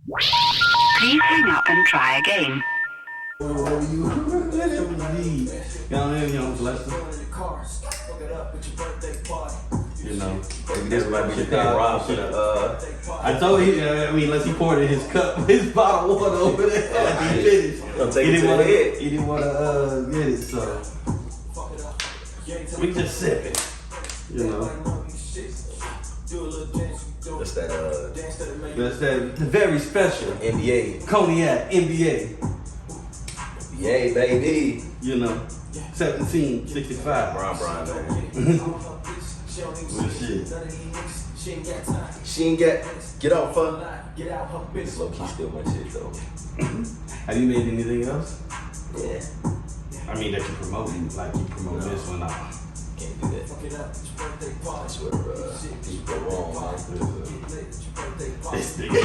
Please hang up and try again. Whatever you need. Young bless them. You know, maybe this might be the thing Rob should have. I told you, unless he poured in his cup, his bottle of water over there after he finished. He didn't want to get it, so we just sipping, you know. That's that very special NBA. Cognac NBA. Yay, baby. You know, 1765. Brian, man. Well, shit. She ain't get out, fun. This low key still my shit though. Have you made anything else? Yeah. I mean that you promoting, like you promote this one out. Can't do that. That's where people go wrong, man. This nigga.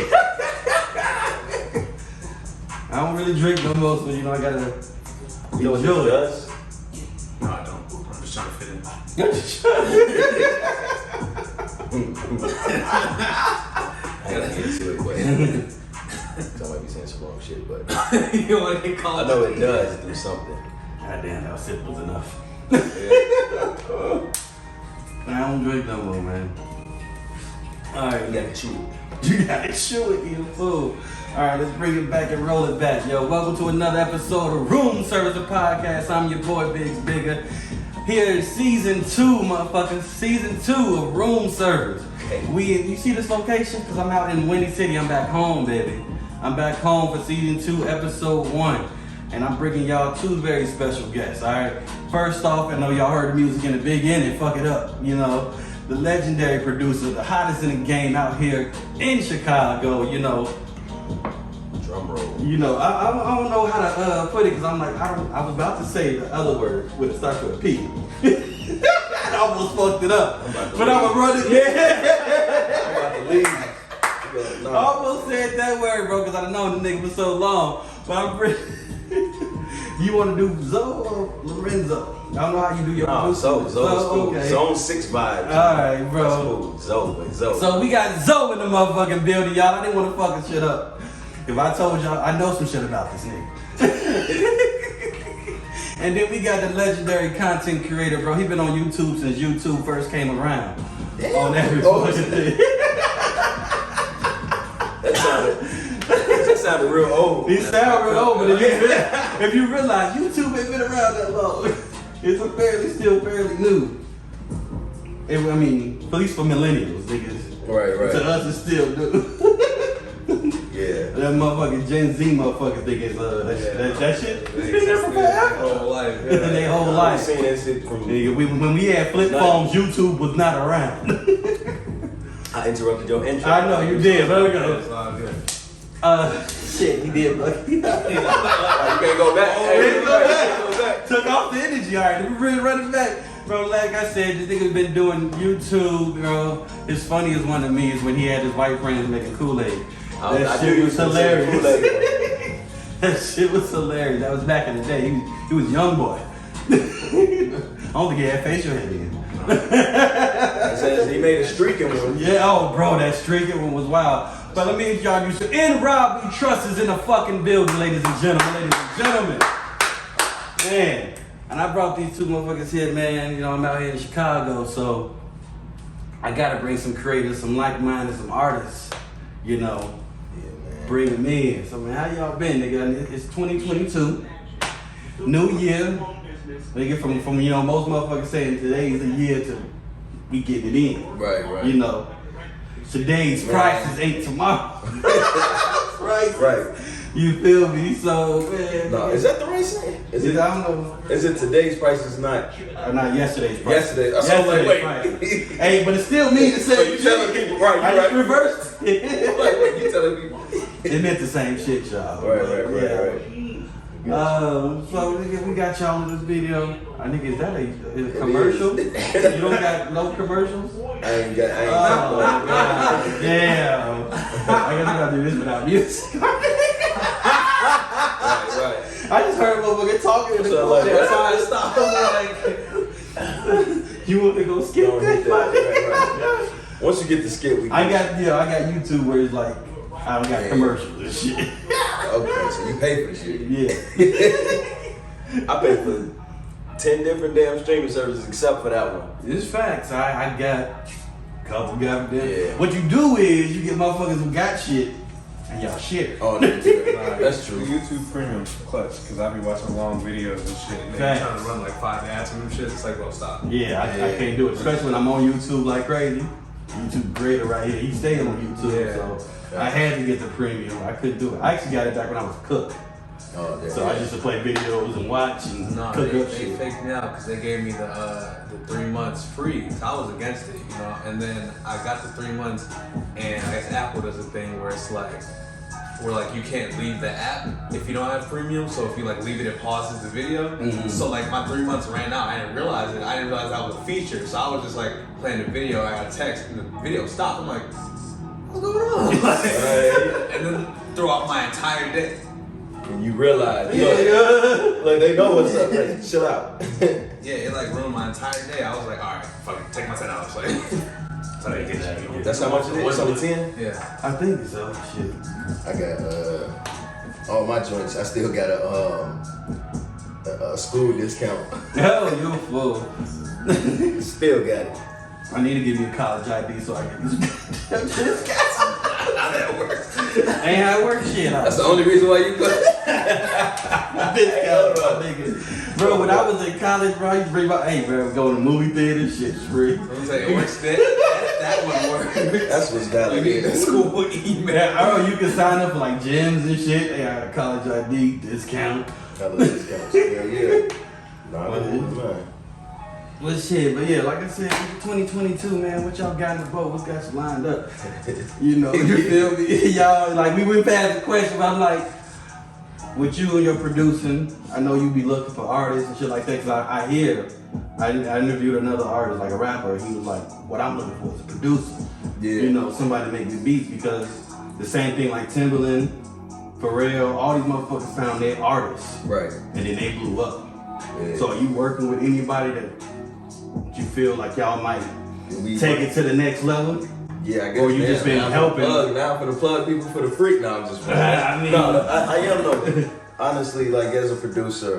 I don't really drink no more, so you know I gotta enjoy it. No, I don't. I'm just trying to fit in. I gotta get into it, but I might be saying some wrong shit, but You want to get called? I know it does do something. Goddamn, that sip was enough. Yeah. I don't drink no more, man. Alright, You gotta chew. you gotta chew it, eat a food. Alright, let's bring it back and roll it back. Yo, welcome to another episode of Room Service the Podcast. I'm your boy, biggz. Here is season 2, motherfuckers. Season 2 of Room Service. Okay. You see this location? Because I'm out in Windy City. I'm back home, baby. I'm back home for season 2, episode 1. And I'm bringing y'all 2 very special guests, alright? First off, I know y'all heard the music in the beginning, fuck it up, you know. The legendary producer, the hottest in the game out here in Chicago, you know. Drum roll. You know, I don't know how to put it because I'm like, I was about to say the other word with it starts with a P. I almost fucked it up. But I'm gonna run it. I'm about to leave. I almost said that word, bro, because I've known the nigga for so long. But I'm pretty. You want to do Zoe or Lorenzo? I don't know how you do your Zoe is cool. Okay. Zone 6 vibes. Alright, bro. That's cool. Zoe. So we got Zoe in the motherfucking building, y'all. I didn't want to fucking shit up. If I told y'all, I know some shit about this nigga. And then we got the legendary content creator, bro. He been on YouTube since YouTube first came around. Damn. On every fucking thing. That sounded real old. He sound real old, but if you realize YouTube ain't been around that long, it's still fairly new. I mean, at least for millennials, niggas. Right. To us, it's still new. Yeah. That motherfucking Gen Z motherfuckers think it's that shit. It's been there for Their forever. whole life. Their whole life. I've seen that shit from. Nigga, when we had flip phones, YouTube was not around. I interrupted your intro. I know you did, but It's go. all good. Shit, he did, bro. You can't go back. Go back. Took off the energy, alright. We really running back. Bro, like I said, this nigga's been doing YouTube, bro. His funniest one to me is when he had his white friends making Kool-Aid. That shit was hilarious. That shit was hilarious. That was back in the day. He was young boy. I don't think he had facial hair then. He made a streaking one. Yeah, oh bro, that streaking one was wild. But let me introduce you. And Rob We Trust is in the fucking building, ladies and gentlemen. Man. And I brought these 2 motherfuckers here, man. You know, I'm out here in Chicago, so I gotta bring some creators, some like-minded, some artists, you know. Bring them in. So man, how y'all been, nigga? It's 2022, new year. Nigga, from you know, most motherfuckers saying today's the year to we getting it in. Right. You know, today's prices ain't tomorrow. Right. You feel me? So man. No, is that the right saying? I don't know. Is it today's price is not? Not yesterday's price. Yesterday. I was like, wait. Hey, but it's still me to say. So you telling people, right? I just reversed it. Like, wait, you telling people? It meant the same shit, y'all. Right. So nigga, we got y'all in this video. I think is that a commercial? You don't got no commercials? I ain't got. Oh God, damn! I guess I gotta do this without music. Right. I just heard a motherfucker talking in the So, like, that's what? why I stopped. You want to go skip Don't hit that? that. Right. Once you get the skip, we I got YouTube where it's like I don't got commercials and shit. Okay, so you pay for the shit. Yeah. I pay for 10 different damn streaming services except for that one. It's facts. I got a couple goddamn. Yeah. What you do is you get motherfuckers who got shit and y'all share. Oh, that's true. YouTube Premium clutch, because I be watching long videos and shit. And they Facts. trying to run like 5 ads and them shit. It's like, bro, stop. Yeah, I can't do it. Especially when I'm on YouTube like crazy. YouTube creator right here. He stayed on YouTube, so I had to get the premium. I couldn't do it. I actually got it back when I was cooked. Oh, yeah. So I used to play videos and watch and No, cook they up shit. faked me out because they gave me the 3 months free. So I was against it, you know. And then I got the 3 months, and I guess Apple does a thing where it's like, you can't leave the app if you don't have premium. So if you like leave it, it pauses the video. Mm-hmm. So like my 3 months ran out. I didn't realize it. I didn't realize that was a feature. So I was just like playing the video. I got a text, and the video stopped. I'm like, what's going on? And then throughout my entire day. And you realize, like they know what's up. Like, chill out. Yeah, it like ruined my entire day. I was like, all right, fuck it, take my $10. Like, so I didn't get you. That's how much it is? It's only 10? Yeah. I think so. Shit. I got all my joints. I still got a school discount. Hell, you a fool. Still got it. I need to give you a college ID so I can use discounts. How that works? Ain't how it works, shit. That's the only reason why you go. Discount, my nigga. Bro, when I was in college, bro, I used to bring my, hey, bro, go to the movie theater, shit's free. I was like, it works that one works. That's what's You valid. need the school email. Yeah, oh, you can sign up for like gyms and shit. They got a college ID discount. College discounts. Yeah. Nah, I didn't mind. Well, shit, but yeah, like I said, 2022, man, what y'all got in the boat? What's got you lined up? You know, you feel me? Y'all, like, we went past the question, but I'm like, with you and your producing, I know you be looking for artists and shit like that, because I hear, I interviewed another artist, like a rapper, and he was like, what I'm looking for is a producer. Yeah. You know, somebody to make the beats, because the same thing like Timbaland, Pharrell, all these motherfuckers found their artists. Right. And then they blew up. Yeah. So are you working with anybody that you feel like y'all might We take it to the next level? Yeah, I guess. Or you just been helping? Now I'm for the plug people for the freak. Now I'm just. I mean- no, I am though. Honestly, like as a producer,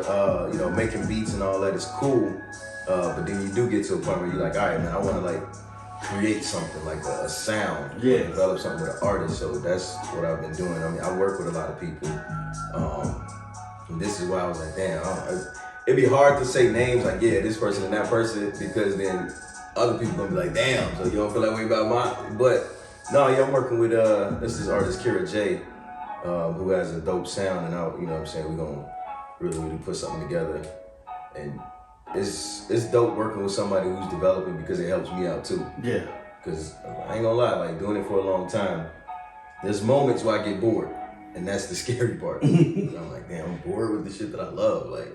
you know, making beats and all that is cool. But then you do get to a point where you're like, all right, man, I want to like create something like a sound. Yeah. Develop something with an artist. So that's what I've been doing. I mean, I work with a lot of people. And this is why I was like, damn, it'd be hard to say names like, yeah, this person and that person, because then other people gonna be like, damn, so you don't feel that way about mine. But no, yeah, I'm working with this is artist Kira J, who has a dope sound, and you know what I'm saying, we're gonna really put something together. And it's dope working with somebody who's developing, because it helps me out too. Yeah. Because I ain't gonna lie, like doing it for a long time, there's moments where I get bored, and that's the scary part. I'm like, damn, I'm bored with the shit that I love, like.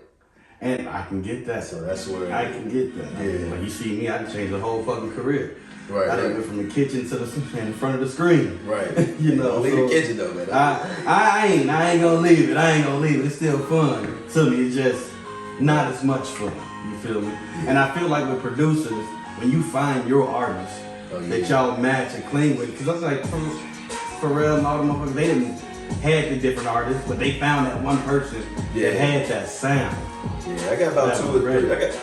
And I can get that. So that's where I can get that. Yeah. When you see me, I can change the whole fucking career. Right, I done right. went from the kitchen to in front of the screen. Right. You know, Don't leave so the kitchen though, man. I ain't gonna leave it. I ain't gonna leave it. It's still fun. To me, it's just not as much fun. You feel me? And I feel like with producers, when you find your artist that y'all match and clean with, because I was like, Pharrell and all the motherfuckers, they didn't had the different artists, but they found that one person that had that sound. Yeah, I got about That 2 was or 3. great.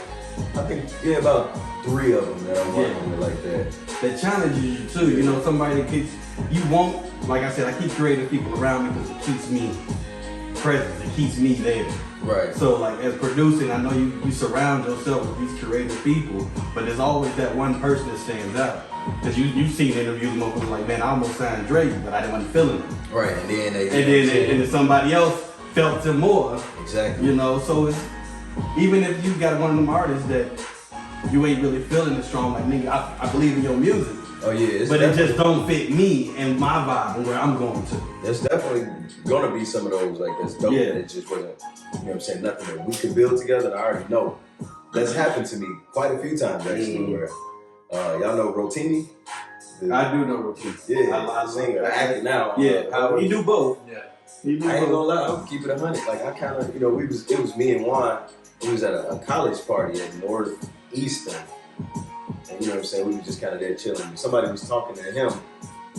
I think about 3 of them that I'm working with like that. That challenges you too. You know, somebody that keeps, you won't, like I said, I keep creative people around me because it keeps me present. It keeps me there. Right. So like as producing, I know you surround yourself with these creative people, but there's always that one person that stands out. Because you've seen interviews with motherfuckers like, man, I almost signed Drake, but I didn't want to feel him. Right, and then And then somebody else felt him more. Exactly. You know, so it's, even if you got one of them artists that you ain't really feeling it strong, like nigga, I believe in your music. Oh yeah, But it just don't fit me and my vibe and where I'm going to. There's definitely gonna be some of those like that's dope. Yeah. It just wasn't, you know what I'm saying, nothing that we could build together. I already know. That's happened to me quite a few times actually, where y'all know Rotimi? I do know Routine. Yeah, I singer, acting now. Yeah, we do both. Yeah. He do I ain't gonna both. lie, I'm keep it 100. Like I kind of, you know, it was me and Juan. We was at a college party at Northeastern, and you know what I'm saying. We were just kind of there chilling. Somebody was talking to him,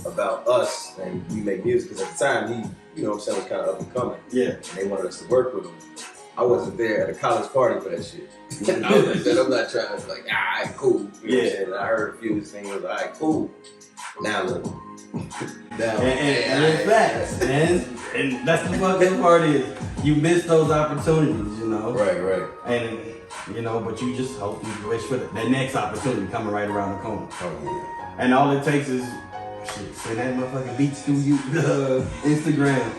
about us and we make music. Because at the time, he, you know what I'm saying, was kind of up and coming. Yeah. And they wanted us to work with him. I wasn't there at a college party for that shit. I was like, I'm not trying to like, all right, cool. You know what I'm saying? And I heard a few of his things, I was like, all right, cool. Now look. And it's facts, and that's the fucking part is you miss those opportunities, you know. Right. And you know, but you just hope you wish for that next opportunity coming right around the corner. Oh yeah. And all it takes is shit, send that motherfucking beats through you, Instagram.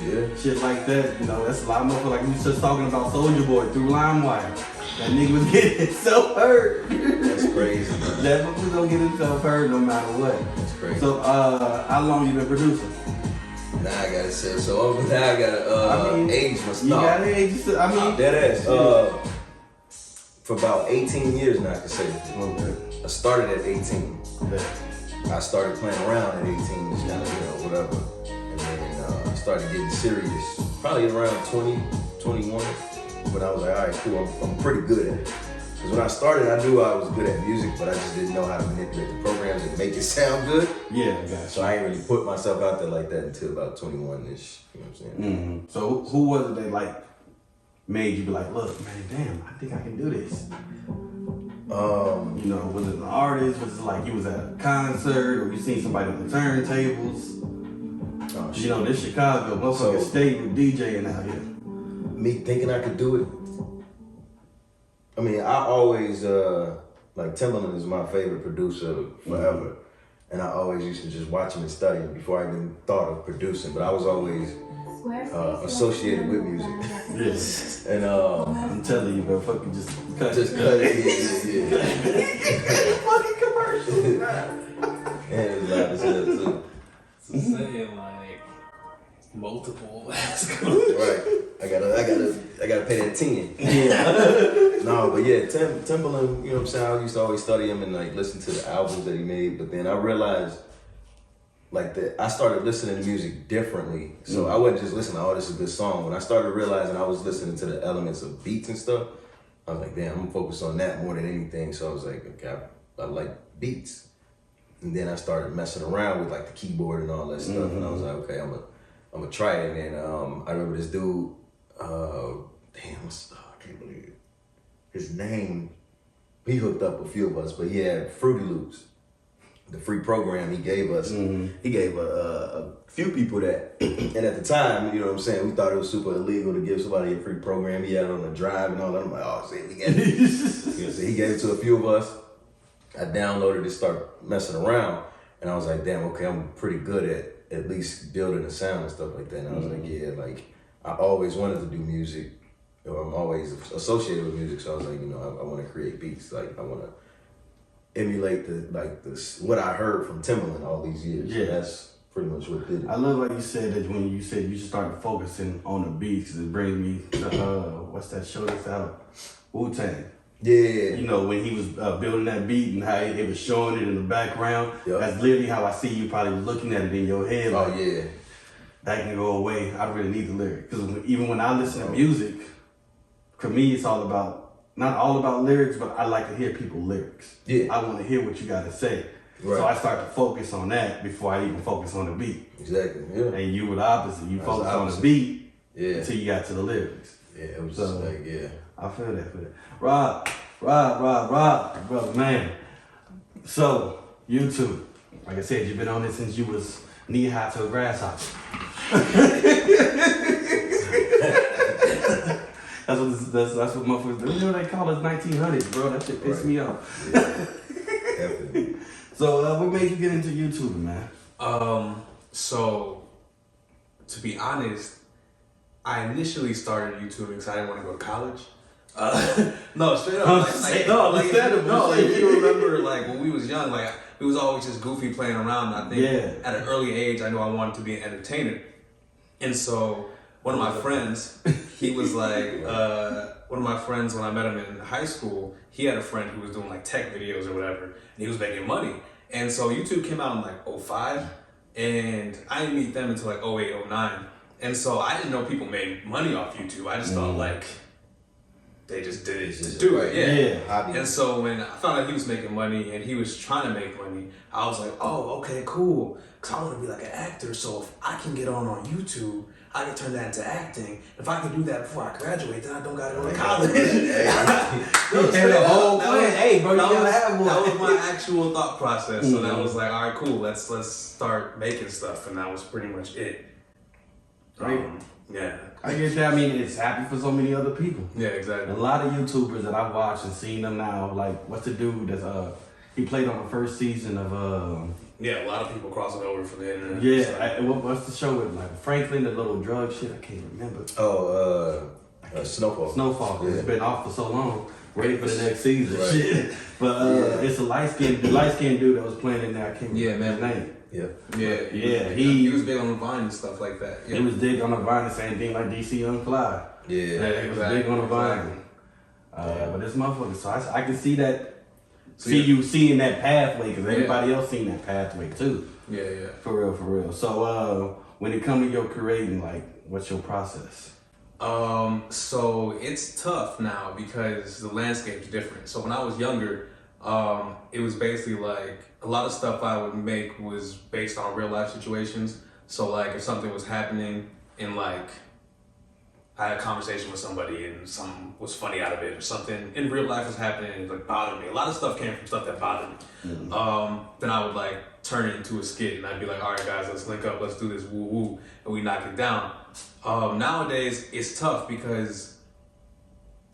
Yeah. Shit like that, you know, that's a lot of motherfuckers. Like we was just talking about Soulja Boy through LimeWire. That nigga was getting himself hurt. That's crazy, man. That motherfucker gonna get himself hurt no matter what. That's crazy. So, how long you been producing? Now I gotta say, so now I gotta age my stuff. You gotta age. I mean, dead ass. For about 18 years now, I can say. Okay. I started at 18. Okay. I started playing around at 18, just kind of, you know, whatever. And then I started getting serious probably around 20, 21. But I was like, all right, cool, I'm pretty good at it. Because when I started, I knew I was good at music, but I just didn't know how to manipulate the programs and make it sound good. Yeah, I got you. So I ain't really put myself out there like that until about 21-ish, you know what I'm saying? Mm-hmm. So who was it that like made you be like, look, man, damn, I think I can do this? You know, was it an artist? Was it like you was at a concert or you seen somebody on the turntables? Oh, You know, this Chicago, motherfucking state with DJing out here. Me thinking I could do it. I mean, I always, like Timbaland is my favorite producer forever. And I always used to just watch him and study him before I even thought of producing. But I was always associated with music. Yes. And I'm telling you, bro, fucking just cut it. Yeah. fucking commercial, man. And it was loud as hell too. So saying like multiple Right. I gotta pay that 10. Yeah. No, but yeah, Timbaland, you know what I'm saying? I used to always study him and like listen to the albums that he made, but then I realized like that I started listening to music differently. So I wasn't just listening, oh, this is a good song. When I started realizing I was listening to the elements of beats and stuff, I was like, damn, I'm gonna focus on that more than anything. So I was like, okay, I like beats. And then I started messing around with like the keyboard and all that stuff. And I was like, okay, I'm gonna try it. And then I remember this dude, I can't believe it. His name, he hooked up a few of us, but he had Fruity Loops, the free program he gave us. He gave a few people that, and at the time, you know what I'm saying, we thought it was super illegal to give somebody a free program. He had it on the drive and all that. I'm like, oh, shit, we got it. You know, so he gave it to a few of us. I downloaded it, started messing around, and I was like, damn, okay, I'm pretty good at least building a sound and stuff like that. And I was like, yeah, like, I always wanted to do music, or I'm always associated with music, so I was like, you know, I want to create beats, like, I want to emulate what I heard from Timbaland all these years. Yeah. So that's pretty much what did it. I love how you said that when you said you started focusing on the beats, because it brings me to, what's that show that's out? Wu-Tang. Yeah. You know, when he was building that beat and how it was showing it in the background, Yep. that's literally how I see you probably was looking at it in your head. Oh, Like, yeah. that can go away. I really need the lyric. Because even when I listen to music, for me, it's all about, not all about lyrics, but I like to hear people's lyrics. Yeah. I want to hear what you got to say. Right. So I start to focus on that before I even focus on the beat. Exactly, yeah. And you were the opposite. You I was focused the on the opposite. beat Yeah. until you got to the lyrics. Yeah, it was So- just like, yeah. I feel that. Rob, brother, man. So, YouTube, like I said, you've been on it since you was knee high to a grasshopper. That's what motherfuckers do. You know what they call us 1900s, bro. That shit pissed me off. Yeah. Definitely. So, what made you get into YouTube, man? So, to be honest, I initially started YouTubing because I didn't want to go to college. No, straight up. If you remember, like when we was young, like we was always just goofy playing around. And I think at an early age, I knew I wanted to be an entertainer. And so one of my friends, he was like, one of my friends when I met him in high school, he had a friend who was doing like tech videos or whatever, and he was making money. And so YouTube came out in like 05, and I didn't meet them until like 08, 09. And so I didn't know people made money off YouTube. I just thought like, they just did it It's to just do like, it. Yeah. hobby. And so when I found out he was making money and he was trying to make money, I was like, oh, okay, cool. Because I want to be like an actor. So if I can get on YouTube, I can turn that into acting. If I can do that before I graduate, then I don't got to go to college. The whole plan. Hey, bro, you gotta have one. That was my actual thought process. So that was like, all right, cool. Let's start making stuff, and that was pretty much it. Right. Yeah. I get that. I mean, it's happy for so many other people. Yeah, exactly. A lot of YouTubers that I've watched and seen them now, like what's the dude that's he played on the first season of Yeah, a lot of people crossing over from the internet. yeah, what's the show with like Franklin, the little drug shit? I can't remember. Snowfall. Snowfall. Yeah. It's been off for so long. Waiting for the next season. Right. Shit. But it's a light skinned dude that was playing in there. I can't remember his name. Yeah. He was big on the Vine and stuff like that. Yeah. He was big on the Vine, the same thing like DC Young Fly. Yeah. He was big on the Vine. But this motherfucker, so I can see that. So you seeing that pathway because everybody else seen that pathway too. Yeah. For real. So when it comes to your creating, like, what's your process? So it's tough now because the landscape's different. So when I was younger, it was basically like a lot of stuff I would make was based on real life situations. So like if something was happening in like I had a conversation with somebody and something was funny out of it or something in real life was happening and it like bothered me. A lot of stuff came from stuff that bothered me. Mm-hmm. Then I would like turn it into a skit and I'd be like, all right guys, let's link up, let's do this woo woo, and we knock it down. Nowadays it's tough because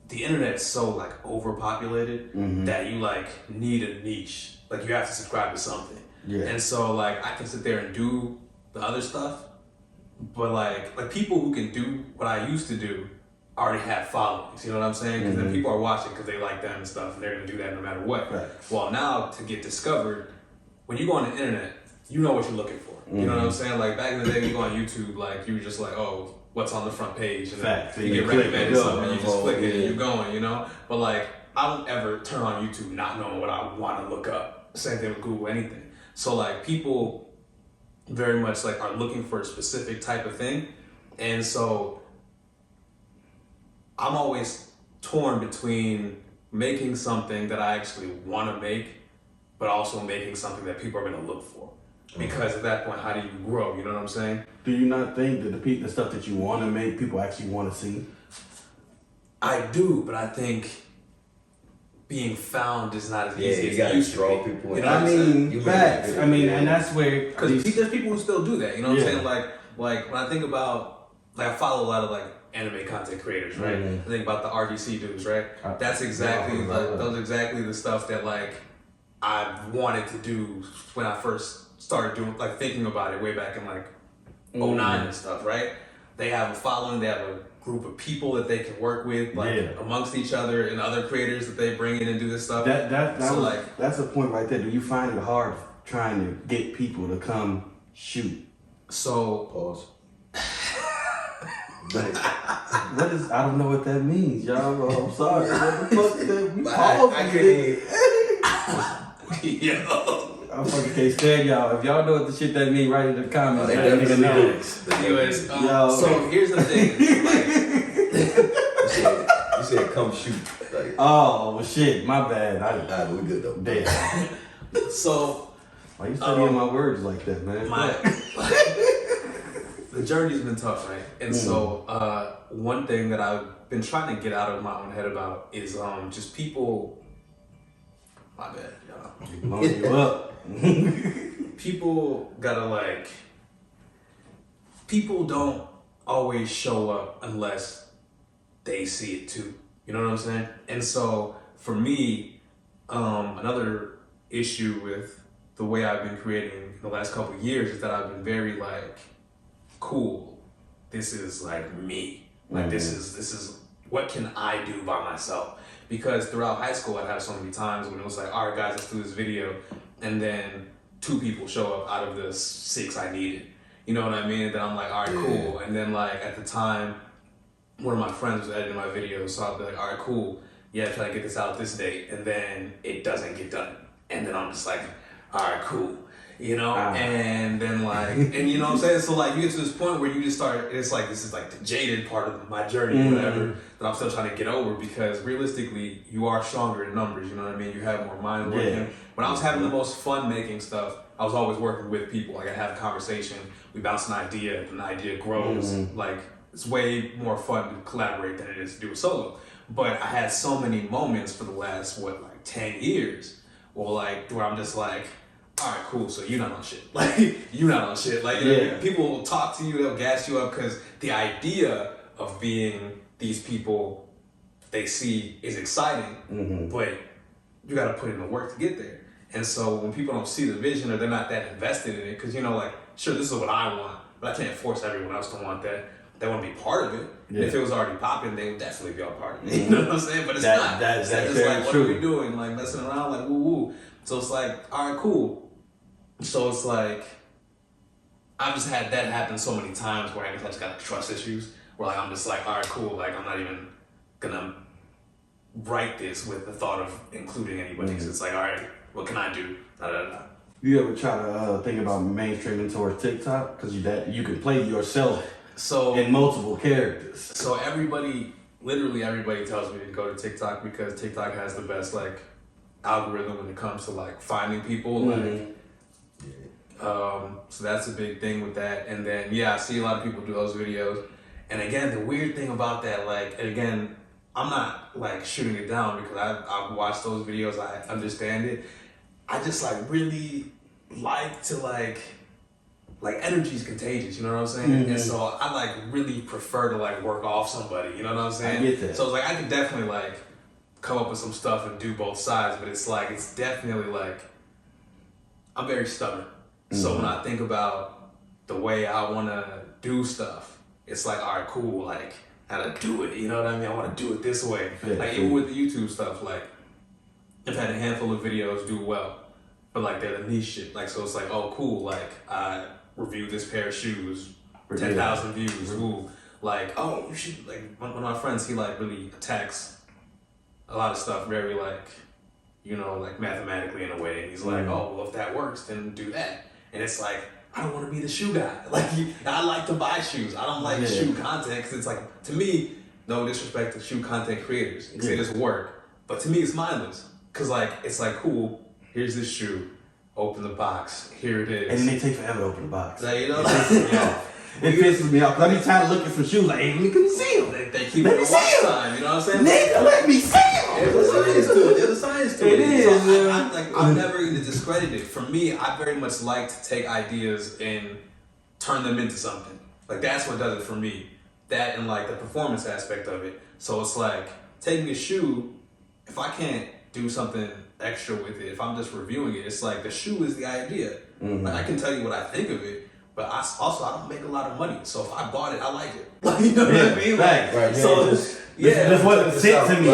the internet's so like overpopulated that you like need a niche. Like you have to subscribe to something. Yeah. And so like I can sit there and do the other stuff, but like people who can do what I used to do already have followings. You know what I'm saying? Because then people are watching because they like them and stuff, and they're gonna do that no matter what. Right. Well, now to get discovered, when you go on the internet, you know what you're looking for. You know what I'm saying? Like back in the day, when you go on YouTube, like you were just like, oh, what's on the front page, and then you get recommended something, and you just click it and you're going. You know? But like I don't ever turn on YouTube not knowing what I want to look up. Same thing with Google, anything. So like people very much like are looking for a specific type of thing, and so I'm always torn between making something that I actually want to make, but also making something that people are going to look for. Because at that point, how do you grow? You know what I'm saying? Do you not think that the stuff that you want to make, people actually want to see? I do, but I think being found is not as easy as it used to draw be. people. You know I mean, facts. I mean, and that's where because there's people who still do that. You know what I'm saying? Like when I think about I follow a lot of like anime content creators, right? I think about the RDC dudes, right? That's exactly those exactly the stuff that like I wanted to do when I first started doing thinking about it way back in like 09 and stuff, right? They have a following, they have a group of people that they can work with, amongst each other and other creators that they bring in and do this stuff. That's a point right there. Do you find it hard trying to get people to come shoot? So pause. What is? I don't know what that means, y'all. Bro, I'm sorry. What the fuck? We paused. I couldn't. Yo. I fucking can't stand y'all. If y'all know what the shit that mean, write it in the comments. They Let nigga know. Anyways, so here's the thing. You said come shoot. Like, oh well, shit. My bad. nah, we good though. Damn. So why you studying my words like that, man? The journey's been tough, right? And so one thing that I've been trying to get out of my own head about is just people. My bad, y'all. Blowing you up. People gotta people don't always show up unless they see it too. You know what I'm saying? And so for me, another issue with the way I've been creating the last couple of years is that I've been very cool. This is me. This is what can I do by myself? Because throughout high school, I'd have so many times when it was all right, guys, let's do this video. And then 2 people show up out of the 6 I needed. You know what I mean? And then I'm like, all right, cool. And then at the time, one of my friends was editing my videos. So I'll be like, all right, cool. Yeah, try to get this out this date. And then it doesn't get done. And then I'm just like, all right, cool. you know, and then like, and you know what I'm saying? So like, you get to this point where you just start, it's like, this is like the jaded part of my journey, or whatever, that I'm still trying to get over, because realistically, you are stronger in numbers, you know what I mean? You have more mind working. Yeah. When I was having the most fun making stuff, I was always working with people. Like, I have a conversation, we bounce an idea, and the idea grows. Like, it's way more fun to collaborate than it is to do a solo. But I had so many moments for the last, 10 years, where I'm just like, all right, cool, so you're not on shit. Like, you're not on shit. Like, you know, people will talk to you, they'll gas you up, because the idea of being these people they see is exciting, but you got to put in the work to get there. And so when people don't see the vision, or they're not that invested in it, because, you know, like, sure, this is what I want, but I can't force everyone else to want that. They want to be part of it. Yeah. If it was already popping, they would definitely be a part of it. You know what I'm saying? But it's not. That's it's like, what are we doing? Like, messing around, like, woo woo. So it's like, all right, cool. So it's like, I've just had that happen so many times where I just got trust issues, where like, I'm just like, all right, cool. Like, I'm not even gonna write this with the thought of including anybody. So it's like, all right, what can I do? Da, da, da. You ever try to think about mainstreaming towards TikTok? Because you can play yourself in multiple characters. So literally everybody tells me to go to TikTok, because TikTok has the best like algorithm when it comes to like finding people. So that's a big thing with that. And then I see a lot of people do those videos. And again, the weird thing about that, like, and again, I'm not like shooting it down, because I've watched those videos, I understand it. I just like really like to like energy is contagious, you know what I'm saying? And so I like really prefer to like work off somebody, you know what I'm saying? I get that. So it's like I can definitely like come up with some stuff and do both sides, but it's like, it's definitely like, I'm very stubborn. So when I think about the way I want to do stuff, it's like, all right, cool, like, how to do it, you know what I mean? I want to do it this way. Yeah, like, even with the YouTube stuff, like, I've had a handful of videos do well, but like, they're the niche shit. Like, so it's like, oh, cool, like, I reviewed this pair of shoes, 10,000 views, ooh. Like, oh, you should, like, one of my friends, he like really attacks a lot of stuff very like, you know, like mathematically in a way. And he's like, oh, well, if that works, then do that. And it's like, I don't want to be the shoe guy. Like, I like to buy shoes. I don't like shoe content, because it's like, to me, no disrespect to shoe content creators, because it doesn't work. But to me, it's mindless. Because like, it's like, cool, here's this shoe, open the box, here it is. And then they take forever to open the box. Like, you know, it pisses me off. Because I be trying to look at some shoes, like, hey, let me see them. They keep it watch time, you know what I'm saying? Nigga, let me see them. There's a science to it. There's a science to it. It is. So I'm never going to discredit it. For me, I very much like to take ideas and turn them into something. Like, that's what does it for me. That and like the performance aspect of it. So it's like, taking a shoe, if I can't do something extra with it, if I'm just reviewing it, it's like the shoe is the idea. Like, I can tell you what I think of it, but I don't make a lot of money. So if I bought it, I like it. Like, you know what I mean? Like, right. So that's what it sent to me.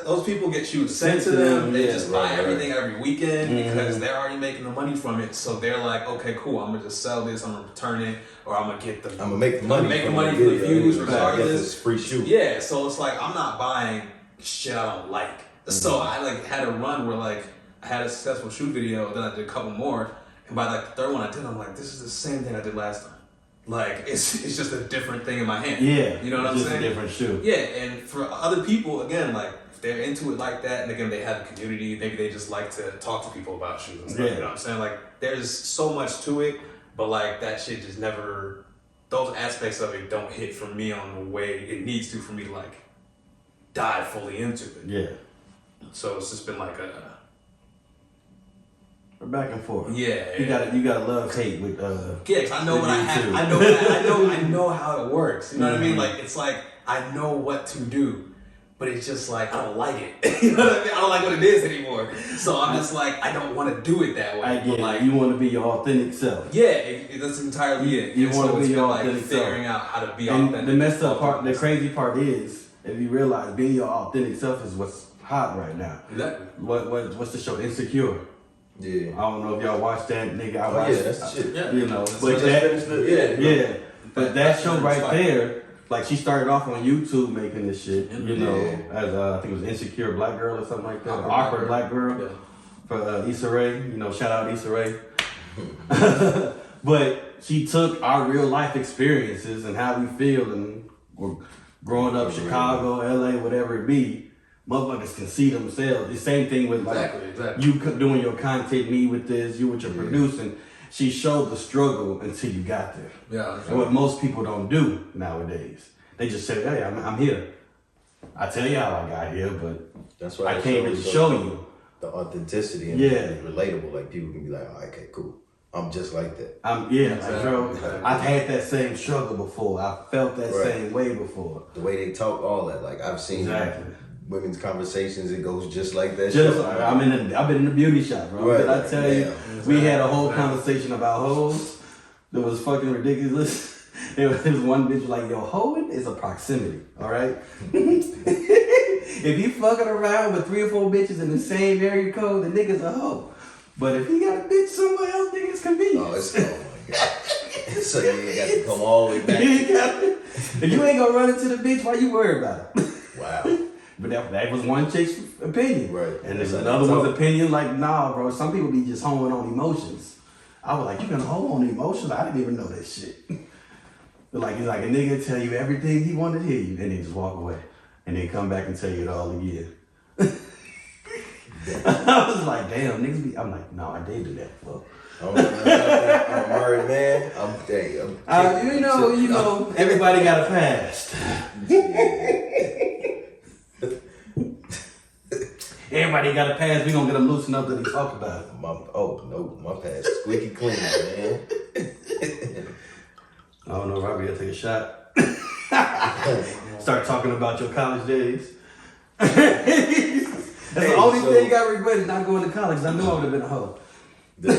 Those people get shoes sent to them. They just buy everything every weekend because they're already making the money from it. So they're like, okay, cool. I'm gonna just sell this. I'm gonna return it, or I'm gonna make the money. For the views, regardless. It's free shoe. Yeah. So it's like, I'm not buying shit I don't like. So I like had a run where like I had a successful shoe video, then I did a couple more, and by like the third one I did, I'm like, this is the same thing I did last time. Like, it's just a different thing in my hand. Yeah. You know what I'm saying? Just a different shoe. Yeah, and for other people, again, like, if they're into it like that, and again, they have a community, maybe they just like to talk to people about shoes and stuff, you know what I'm saying? Like, there's so much to it, but like, that shit just never, those aspects of it don't hit for me on the way it needs to for me to like, dive fully into it. Yeah. So it's just been like a... We're back and forth. Yeah. You gotta love hate with yeah, cause I know what I have. I know how it works. You know what I mean? Like, it's like I know what to do, but it's just like I don't like it. You know what I mean? I don't like what it is anymore. So I'm just like, I don't want to do it that way. I get like, it. You want to be your authentic self. Yeah, that's entirely it. You want to be your like authentic figuring self. out how to be and authentic. The messed up part, the crazy part is, if you realize being your authentic self is what's hot right now. Exactly. What's the show? Insecure. Yeah. I don't know if y'all watched that, nigga. I watched yeah, that's the shit. Yeah. You know, But but that, but that show right there, like she started off on YouTube making this shit, you know, as I think it was Insecure Black Girl or something like that, Awkward Black Girl for Issa Rae. You know, shout out Issa Rae. But she took our real life experiences and how we feel and we're growing up Chicago, LA, whatever it be. Motherfuckers can see themselves. The same thing with like you doing your content, me with this, you with your producing. She showed the struggle until you got there. Yeah. And what most people don't do nowadays. They just say, hey, I'm here. I tell you how I got here, but that's why I can't really show you. The authenticity and it's relatable. Like people can be like, oh, okay, cool. I'm just like that. Like, bro, I've had that same struggle before. I felt that same way before. The way they talk, all that. Like I've seen women's conversations, it goes just like that. I've been in the beauty shop, bro. Right. Did I tell you? We had a whole conversation about hoes that was fucking ridiculous. There was one bitch like, yo, hoeing is a proximity, all right? If you fucking around with 3 or 4 bitches in the same area code, the nigga's a hoe. But if he got a bitch somewhere else, nigga, it's convenient. Oh, oh my God. So you ain't got to come all the way back. If you ain't gonna run into the bitch, why you worry about it? Wow. But that was one chick's opinion. Right. And there's another one's opinion like, nah, bro, some people be just hoeing on emotions. I was like, you gonna hoe on emotions? I didn't even know that shit. But like, he's like, a nigga tell you everything he wanted to hear you, and then just walk away. And then come back and tell you it all again. I was like, damn, niggas be, I'm like, no, I did do that, bro. I'm a married man. You know, everybody got a past. Everybody got a past. We gonna get them loosened up that he talk about it. My past is squeaky clean, man. I don't know, Robbie, gotta take a shot. Start talking about your college days. That's the only thing I regret is not going to college. I knew I would have been a hoe. The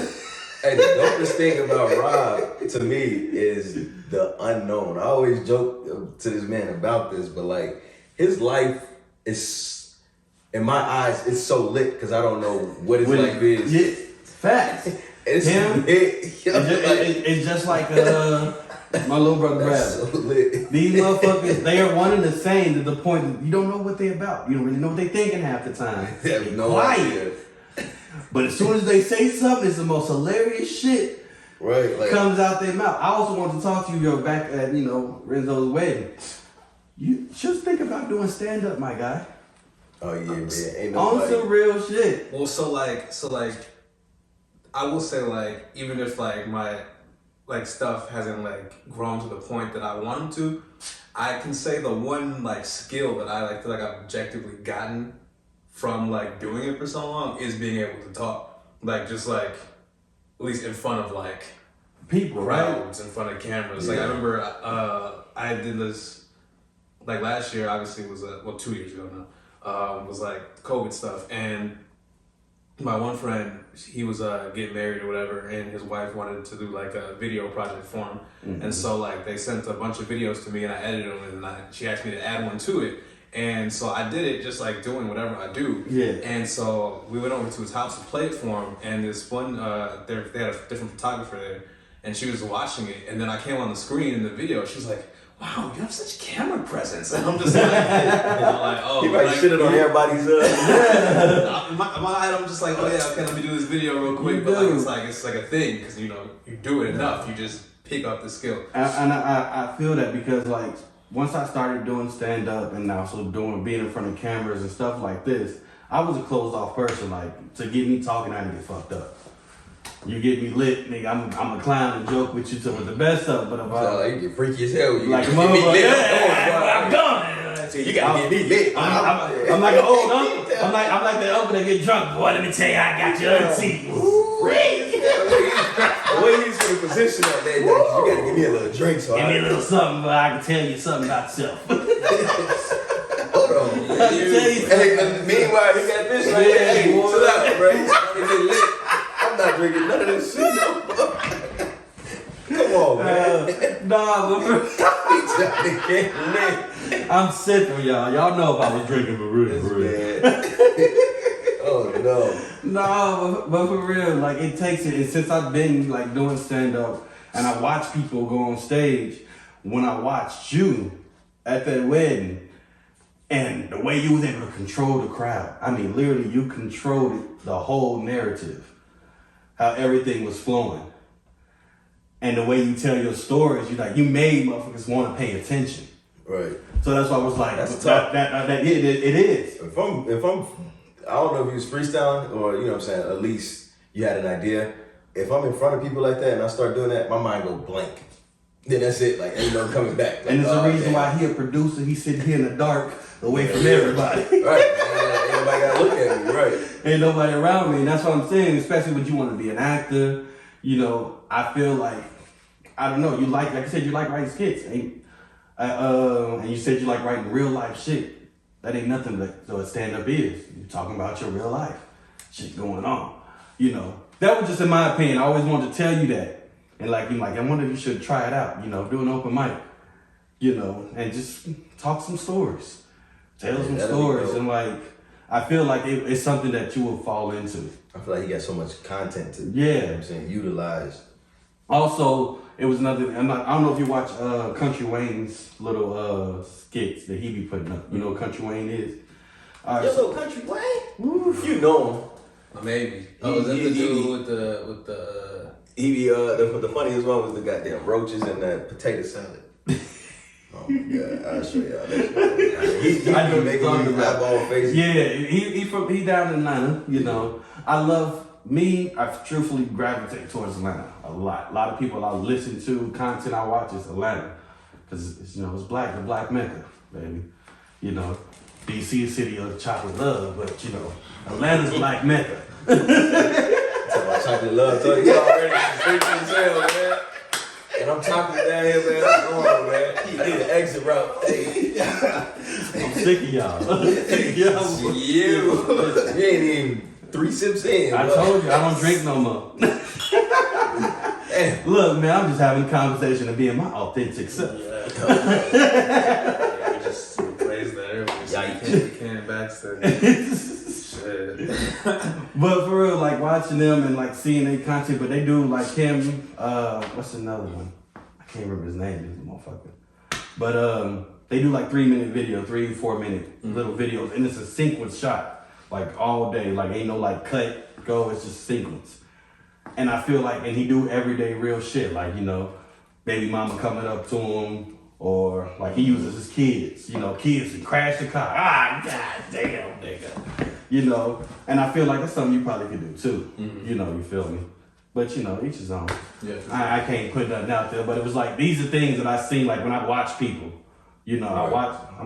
dopest thing about Rob to me is the unknown. I always joke to this man about this, but like his life is, in my eyes, it's so lit because I don't know what his life is. Yeah, facts. It's him. It's just like my little brother Brad. So lit. These motherfuckers, they are one and the same to the point that you don't know what they're about. You don't really know what they're thinking half the time. They have no quiet. idea. But as soon as they say something, it's the most hilarious shit comes out their mouth. I also want to talk to you back at, Renzo's wedding. You just think about doing stand-up, my guy. Oh yeah, man. Ain't On nobody. some real shit. Well, so I will say even if my stuff hasn't grown to the point that I want to, I can say the one skill that I feel like I've objectively gotten from doing it for so long is being able to talk, at least in front of people, crowds, in front of cameras. I remember I did this last year. Obviously, was 2 years ago now. Was COVID stuff, and my one friend, he was getting married or whatever, and his wife wanted to do a video project for him, and so they sent a bunch of videos to me, and I edited them, and she asked me to add one to it. And so I did it just doing whatever I do. Yeah. And so we went over to his house to play it for him. And this one, they had a different photographer there. And she was watching it. And then I came on the screen in the video. She was like, wow, you have such camera presence. And I'm just oh. You probably shitted on everybody's in my head, I'm just oh yeah, okay, let me do this video real quick. But it's a thing. Because, you do it enough. You just pick up the skill. And I feel that because once I started doing stand-up and also being in front of cameras and stuff like this, I was a closed-off person. To get me talking, I had to get fucked up. You get me lit, nigga, I'm a clown and joke with you with the best of it. But if you get freaky as hell. You like a get me motherfucker, lit. I'm done. You gotta get me lit. I'm like an old uncle. I'm like that uncle that get drunk. Boy, let me tell you, I got your auntie. The way he's in the position up there, you gotta give me a little drink. So give me a little something, but I can tell you something about yourself. Hold on. Hey, meanwhile, he got this right there. Hey, chill out, bro. Is it lit? I'm not drinking none of this shit. No. Come on, man. I'm sipping, y'all. Y'all know if I was drinking for real. Oh no. No, but for real, it takes it. And since I've been doing stand up and I watch people go on stage, when I watched you at that wedding and the way you was able to control the crowd, I mean, literally you controlled the whole narrative. how everything was flowing. And the way you tell your stories, you made motherfuckers want to pay attention. Right. So that's why I was like, That's tough. It is. If I'm, I don't know if you was freestyling or, you know what I'm saying, at least you had an idea. If I'm in front of people like that and I start doing that, my mind go blank. Then that's it, like, ain't no coming back. Like, And there's a reason why he a producer. He sitting here in the dark, away from everybody. Right, ain't nobody gotta look at me, right. Ain't nobody around me. And that's what I'm saying, especially when you want to be an actor. I feel like, I don't know, like you said, you like writing skits. And you said you like writing real life shit. That ain't nothing but stand-up is. You're talking about your real life. Shit going on. That was just in my opinion. I always wanted to tell you that. And I wonder if you should try it out, do an open mic, and just talk some stories. Tell some stories. And I feel like it's something that you will fall into. I feel like you got so much content to, Yeah. you know what I'm saying, utilize. Also, it was another, I don't know if you watch Country Wayne's little skits that he be putting up. You know what Country Wayne is? Yo, little Country Wayne? You know him. Maybe. Oh, is that the dude with the He be, the funniest one was the goddamn roaches and that potato salad. Oh my God, I'll show y'all that. He I know making what you you're talking eyeball faces. Yeah, he down in Atlanta, I truthfully gravitate towards Atlanta a lot. A lot of people I listen to, content I watch is Atlanta. Because, it's black, the black Mecca, baby. DC is city of chocolate love, but, Atlanta's black Mecca. Talking about chocolate love, so you already straight to the sale, man. And I'm chocolate down here, man. I'm going, man. I need an exit route. I'm sick of y'all. You ain't even 3 sips in. I told you, I don't drink no more. Look, man, I'm just having a conversation and being my authentic self. we just replaced that. You can't backstage. Shit. But for real, watching them and seeing their content, but they do him, what's another one? I can't remember his name, this motherfucker. But they do 3-minute video, 3-4 minute little videos, and it's a sequence shot, all day, ain't no cut, go, it's just sequence. And I feel and he do everyday real shit, baby mama coming up to him, or he uses his kids, kids and crash the car, god damn, nigga. And I feel that's something you probably could do too, you feel me? But each his own. Yeah, I can't put nothing out there, but it was these are things that I seen when I watch people, I'm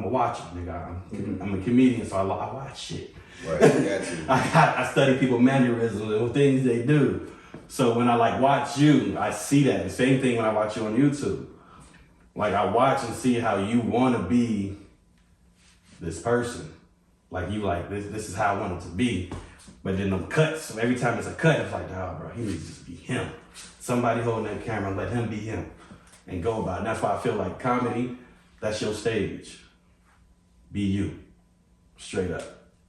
a watcher, nigga, I'm a comedian, so I watch shit. Right, I got you. I study people's mannerisms and things they do. So when I watch you, I see that. The same thing when I watch you on YouTube. I watch and see how you want to be this person. This is how I want it to be. But then them cuts, every time it's a cut, it's nah, bro, he needs to just be him. Somebody holding that camera, let him be him. And go about it. And that's why I feel comedy, that's your stage. Be you. Straight up.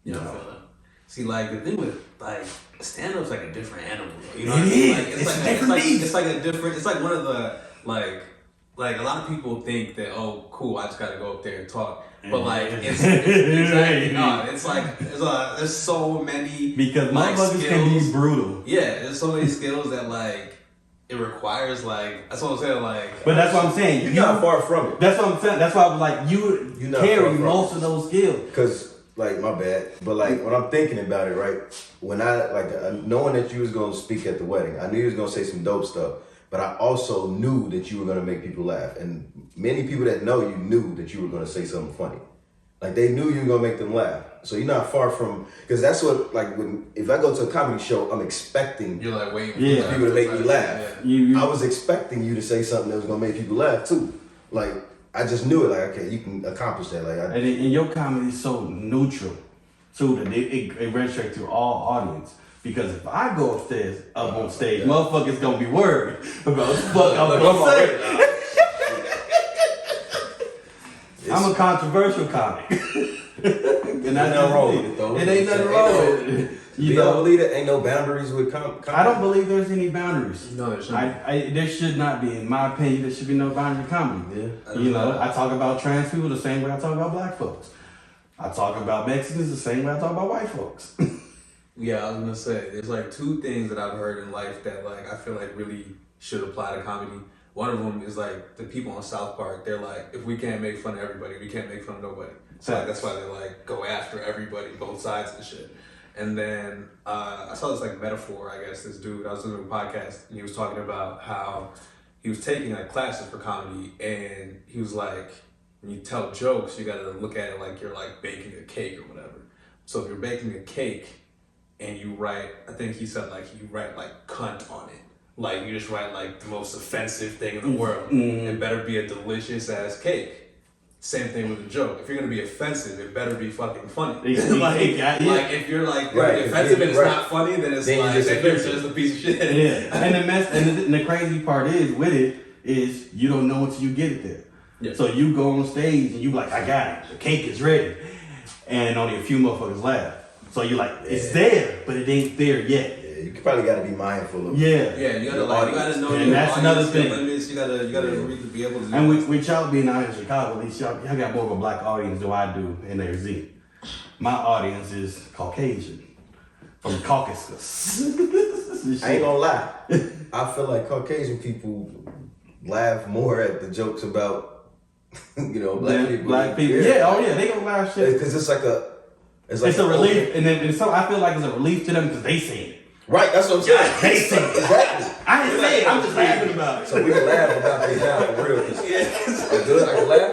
Yeah, I feel that. See, the thing with stand-up's a different animal. You know It what I mean? is. It's a different beast. It's a different. It's one of the a lot of people think that cool, I just gotta go up there and talk. But it's exactly not. It's there's so many because motherfuckers can be brutal. Yeah, there's so many skills that it requires that's what I'm saying But that's what I'm saying. You're not far from it. That's what I'm saying. That's why I was you You're not carry far from most it. of those skills. Cause my bad, but when I'm thinking about it, right? When I knowing that you was gonna speak at the wedding, I knew you was gonna say some dope stuff, but I also knew that you were gonna make people laugh, and many people that know you knew that you were gonna say something funny. They knew you were gonna make them laugh, so you're not far from. Because that's what if I go to a comedy show, I'm expecting you're waiting for people to make me laugh. Yeah. I was expecting you to say something that was gonna make people laugh too. I just knew it. Okay, you can accomplish that. And your comedy is so neutral, too, that it registrates through all audience. Because if I go upstairs, up on stage, motherfuckers gonna be worried about what the fuck I'm gonna say. I'm a controversial comic. And that's nothing wrong with it, though. It ain't nothing wrong with it. You don't believe that ain't no boundaries with comedy? I don't believe there's any boundaries. No, there shouldn't. There should not be. In my opinion, there should be no boundary in comedy. Yeah. I talk about trans people the same way I talk about black folks. I talk about Mexicans the same way I talk about white folks. Yeah, I was gonna say there's like two things that I've heard in life that like I feel like really should apply to comedy. One of them is like the people on South Park. They're like, if we can't make fun of everybody, we can't make fun of nobody. So like that's why they like go after everybody, both sides and shit. And then I saw this like metaphor. I guess this dude I was listening to a podcast and he was talking about how he was taking like classes for comedy and he was like, when you tell jokes, you gotta look at it like you're like baking a cake or whatever. So if you're baking a cake and you write, I think he said like you write like cunt on it. Like you just write like the most offensive thing in the world. It better be a delicious ass cake. Same thing with a joke. If you're gonna be offensive, it better be fucking funny. like if you're like offensive and it's not funny, then it's like you're just a piece of shit. Yeah. And the crazy part is with it is you don't know until you get it there. Yeah. So you go on stage and you like, I got it. The cake is ready. And only a few motherfuckers laugh. So you're like, it's there, but it ain't there yet. Yeah, you probably gotta be mindful of you gotta know and that's another thing. Limits. You gotta really be able to do and with y'all being out in Chicago, at least y'all got more of a black audience than I do in their Z. My audience is Caucasian. From Caucasus. I ain't gonna lie. I feel like Caucasian people laugh more at the jokes about black people. Black people. Yeah, they gonna laugh shit. Because it's a relief, and then so I feel like it's a relief to them because they say it. Right, that's what I'm saying. They say it. Exactly. I didn't say it. I'm just laughing about it. So we can laugh about it now for real. It's good. I can laugh.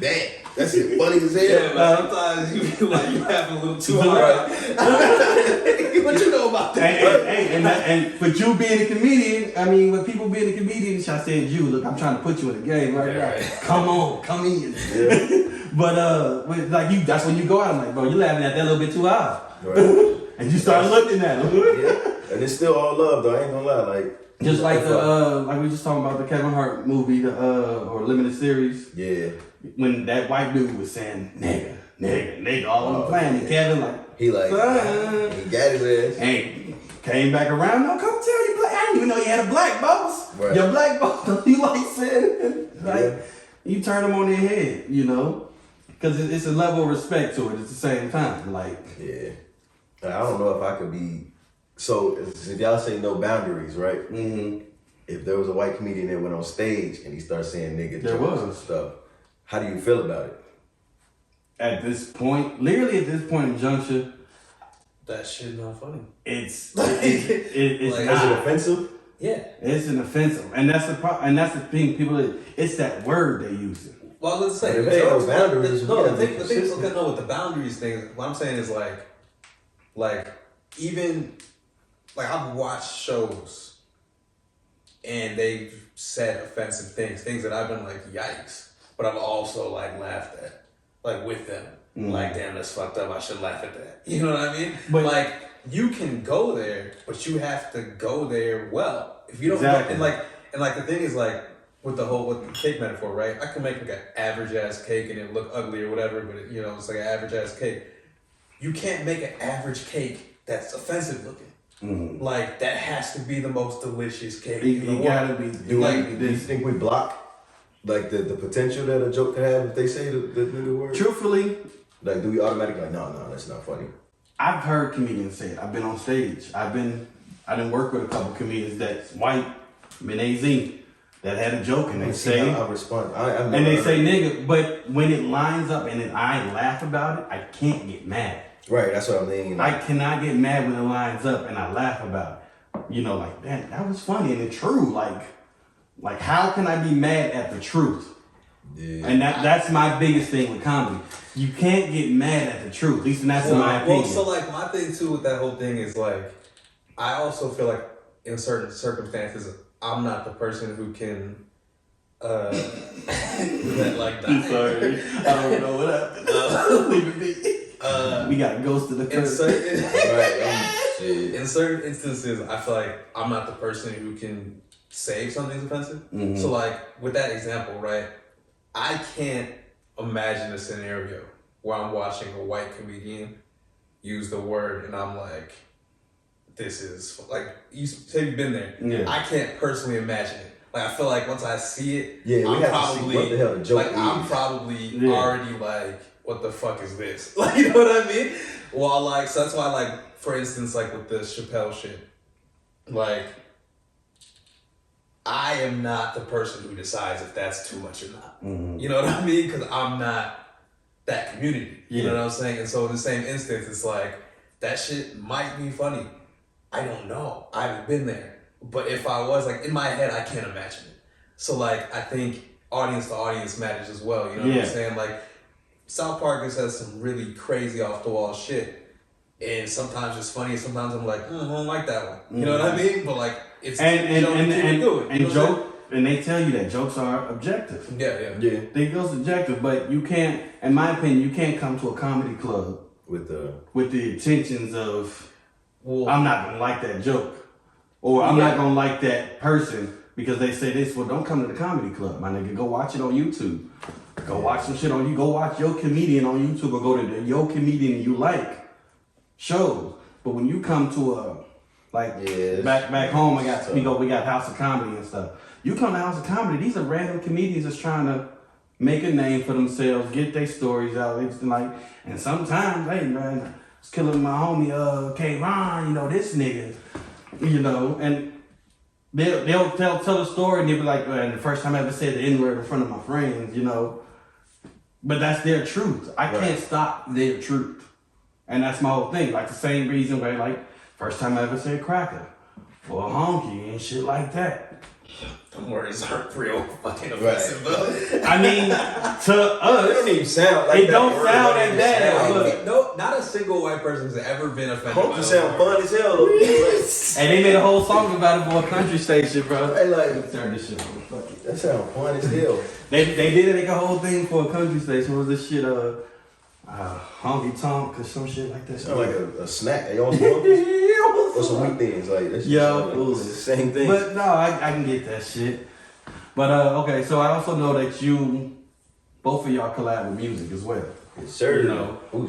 Damn, that shit funny as hell. Yeah, but sometimes you feel like you having a little too hard. What you know about that? And for you being a comedian, I mean, with people being a comedian, I said, you look, I'm trying to put you in the game right now. Come on, come in. Yeah. But like you, that's when you go out. I'm like, bro, you laughing at that a little bit too high. Right. And you start looking at them. Yeah. And it's still all love though. I ain't gonna lie. Like just like like we were just talking about the Kevin Hart movie, or limited series. Yeah. When that white dude was saying nigga all on the planet, and Kevin like he got his ass and came back around. No, come tell you black. I didn't even know you had a black boss. Right. Your black boss. You like said you turn them on their head, because it's a level of respect to it. At the same time, like I don't know if I could be. So if y'all say no boundaries, right? Mm-hmm. If there was a white comedian that went on stage and he started saying nigga there jokes was and stuff, how do you feel about it? At this point, literally at this point in juncture, that shit not funny. It's like, not. Is it offensive? Yeah, it's an offensive, and that's the and that's the thing. People, it's that word they use. Well, I was gonna say, the thing is, with the boundaries thing. What I'm saying is like even like I've watched shows and they've said offensive things that I've been like yikes, but I've also like laughed at, like with them, like damn that's fucked up. I should laugh at that. You know what I mean? But like you can go there, but you have to go there well. If you don't, and the thing is like. With the cake metaphor, right? I can make like an average ass cake and it look ugly or whatever, but it's like an average ass cake. You can't make an average cake that's offensive looking. Mm-hmm. Like that has to be the most delicious cake. You gotta be. Do you think we block like the potential that a joke could have if they say the word? Truthfully, like do we automatically like no, that's not funny? I've heard comedians say it. I've been on stage. I didn't work with a couple comedians that's white, AZ. That had a joke and they say I respond. And they say nigga, but when it lines up and then I laugh about it, I can't get mad. Right, that's what I mean. I cannot get mad when it lines up and I laugh about it. Like that was funny and it's true. Like how can I be mad at the truth? Yeah. And that's my biggest thing with comedy. You can't get mad at the truth. At least that's my opinion. Well, so like my thing too with that whole thing is like I also feel like in certain circumstances I'm not the person who can that like die. I'm sorry. I don't know what happened. Leave it be. We got a ghost in the first. In certain instances, I feel like I'm not the person who can say something's offensive. Mm-hmm. So like with that example, right? I can't imagine a scenario where I'm watching a white comedian use the word and I'm like, this is like you say you've been there. Yeah. I can't personally imagine it. Like I feel like once I see it, I'm probably to see what the hell the joke like is. I'm probably already like what the fuck is this? Like, you know what I mean? Well, like, so that's why, like, for instance, like with the Chappelle shit, like, I am not the person who decides if that's too much or not. Mm-hmm. You know what I mean? Because I'm not that community. You know what I'm saying? And so in the same instance, it's like, that shit might be funny. I don't know. I haven't been there. But if I was, like, in my head, I can't imagine it. So, like, I think audience to audience matters as well. You know what I'm saying? Like, South Park has had some really crazy off the wall shit. And sometimes it's funny, and sometimes I'm like, I don't like that one. You know what I mean? But, like, it's and they tell you that jokes are objective. Yeah. They go subjective, but you can't, in my opinion, you can't come to a comedy club with the intentions of, I'm not gonna like that joke, or I'm not gonna like that person because they say this. Well, don't come to the comedy club, my nigga. Go watch it on YouTube. Go watch some shit on you. Go watch your comedian on YouTube, or go to your comedian you like shows. But when you come to a back home, we got House of Comedy and stuff. You come to House of Comedy, these are random comedians that's trying to make a name for themselves, get their stories out. It's like, and sometimes, hey man, it's killing my homie K-Ron, this nigga, and they'll tell a story and they'll be like, man, the first time I ever said the N-word in front of my friends, but that's their truth. I can't stop their truth. And that's my whole thing. Like the same reason where, like, first time I ever said cracker or honky and shit like that. Them words aren't real fucking offensive, though. I mean, to us, it don't even sound like it don't sound that bad. No, not a single white person has ever been offended. Honky sound fun as hell, though. And they made a whole song about it for a country station, bro. Hey, like, turn this shit on. Fuck it. That sound fun as hell. They did make a whole thing for a country station. What was this shit? Honky tonk or some shit like that. Sound like a snack. They on some monkeys or some wheat things like that. It's the same thing. But no, I can get that shit. But okay, so I also know that both of y'all collab with music as well. Yes, sir.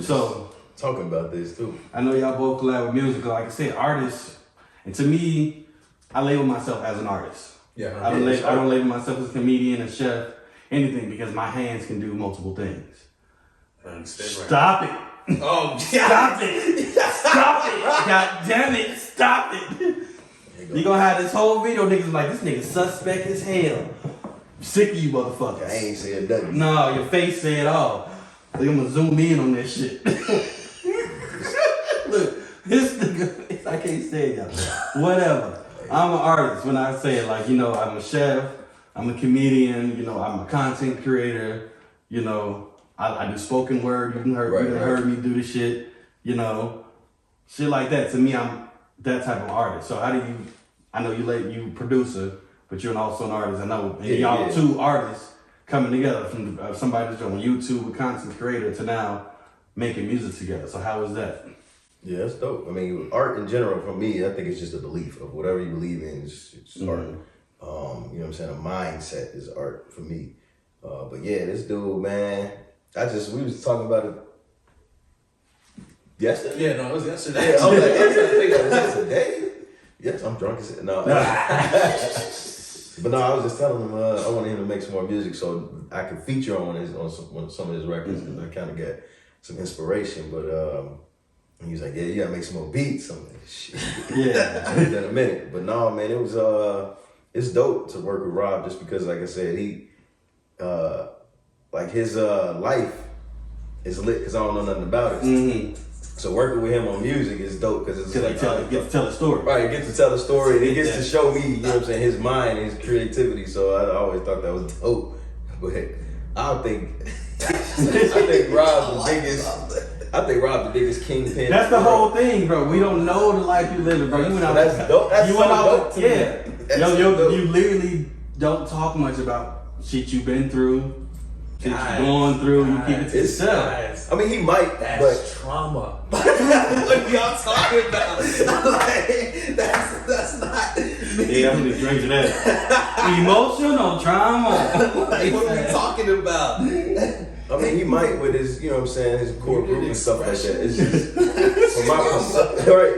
So talking about this too. I know y'all both collab with music. Like I said, artists, and to me, I label myself as an artist. Yeah. I don't label myself as a comedian, a chef, anything, because my hands can do multiple things. Stop it. Oh, stop it. Stop it. God damn it. Stop it. You gonna have this whole video, niggas like, this nigga suspect as hell. Sick of you motherfuckers. I ain't said nothing. No, your face said all. I'm gonna zoom in on this shit. Look, this nigga, I can't say it, y'all. Whatever. I'm an artist when I say it, like, I'm a chef, I'm a comedian, I'm a content creator, I do spoken word. You heard me do the shit, shit like that. To me, I'm that type of artist. So I know you producer, but you're also an artist. I know, and y'all two artists coming together from somebody that's on YouTube, a content creator, to now making music together. So how was that? Yeah, that's dope. I mean, art in general, for me, I think it's just a belief of whatever you believe in. It's art. You know what I'm saying? A mindset is art for me. But yeah, this dude, man. We was talking about it yesterday. Yeah, no, it was yesterday. Yeah, I was like, is that today? Yes, I'm drunk as hell. No. But no, I was just telling him I wanted him to make some more music so I could feature on some of his records because I kind of got some inspiration. But he was like, yeah, you gotta make some more beats. I'm like, shit. Yeah. I'll do that in a minute. But no, man, it was it's dope to work with Rob just because, like I said, he like his life is lit because I don't know nothing about it. Mm-hmm. So working with him on music is dope because it's like get to tell a story. Right, get to tell a story and he gets to show me, you know what I'm saying, his mind and his creativity. So I always thought that was dope. But I think Rob's the biggest kingpin. That's the whole thing, bro. We don't know the life you live, bro. You went out. That's dope. That's so dope to me. You literally don't talk much about shit you've been through. Shit you're going through, you keep it to yourself. I mean, he might, that's trauma. What are y'all talking about? Like, that's not me. Yeah, I'm just drinking that. Emotional trauma. Like, what are you talking about? I mean, he might with his, you know what I'm saying, his core group and stuff like that. It's just, from my perspective, right?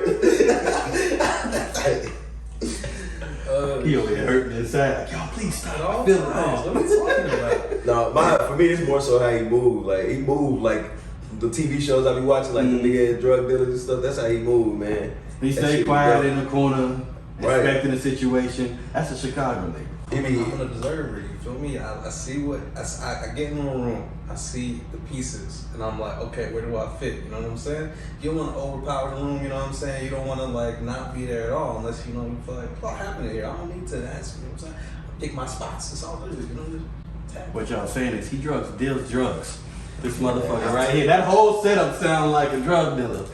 He over here hurting inside. Like, y'all, please stop. What are you talking about? No, for me, it's more so how he moved. Like he moved like the TV shows I be watching, like the big ass drug dealers and stuff. That's how he moved, man. He That stayed shit quiet was in the corner, Right. expecting the situation. That's a Chicago nigga. He be, I'm an observer, you feel me? I see what, I get in the room, I see the pieces, and I'm like, okay, where do I fit? You know what I'm saying? You don't want to overpower the room, you know what I'm saying? You don't want to like not be there at all unless you know you feel like, what happened here? I don't need to ask, you know what I'm saying? I pick my spots, it's all it is, you know what I'm saying? What y'all saying is he deals drugs. This motherfucker right here. That whole setup sounds like a drug dealer.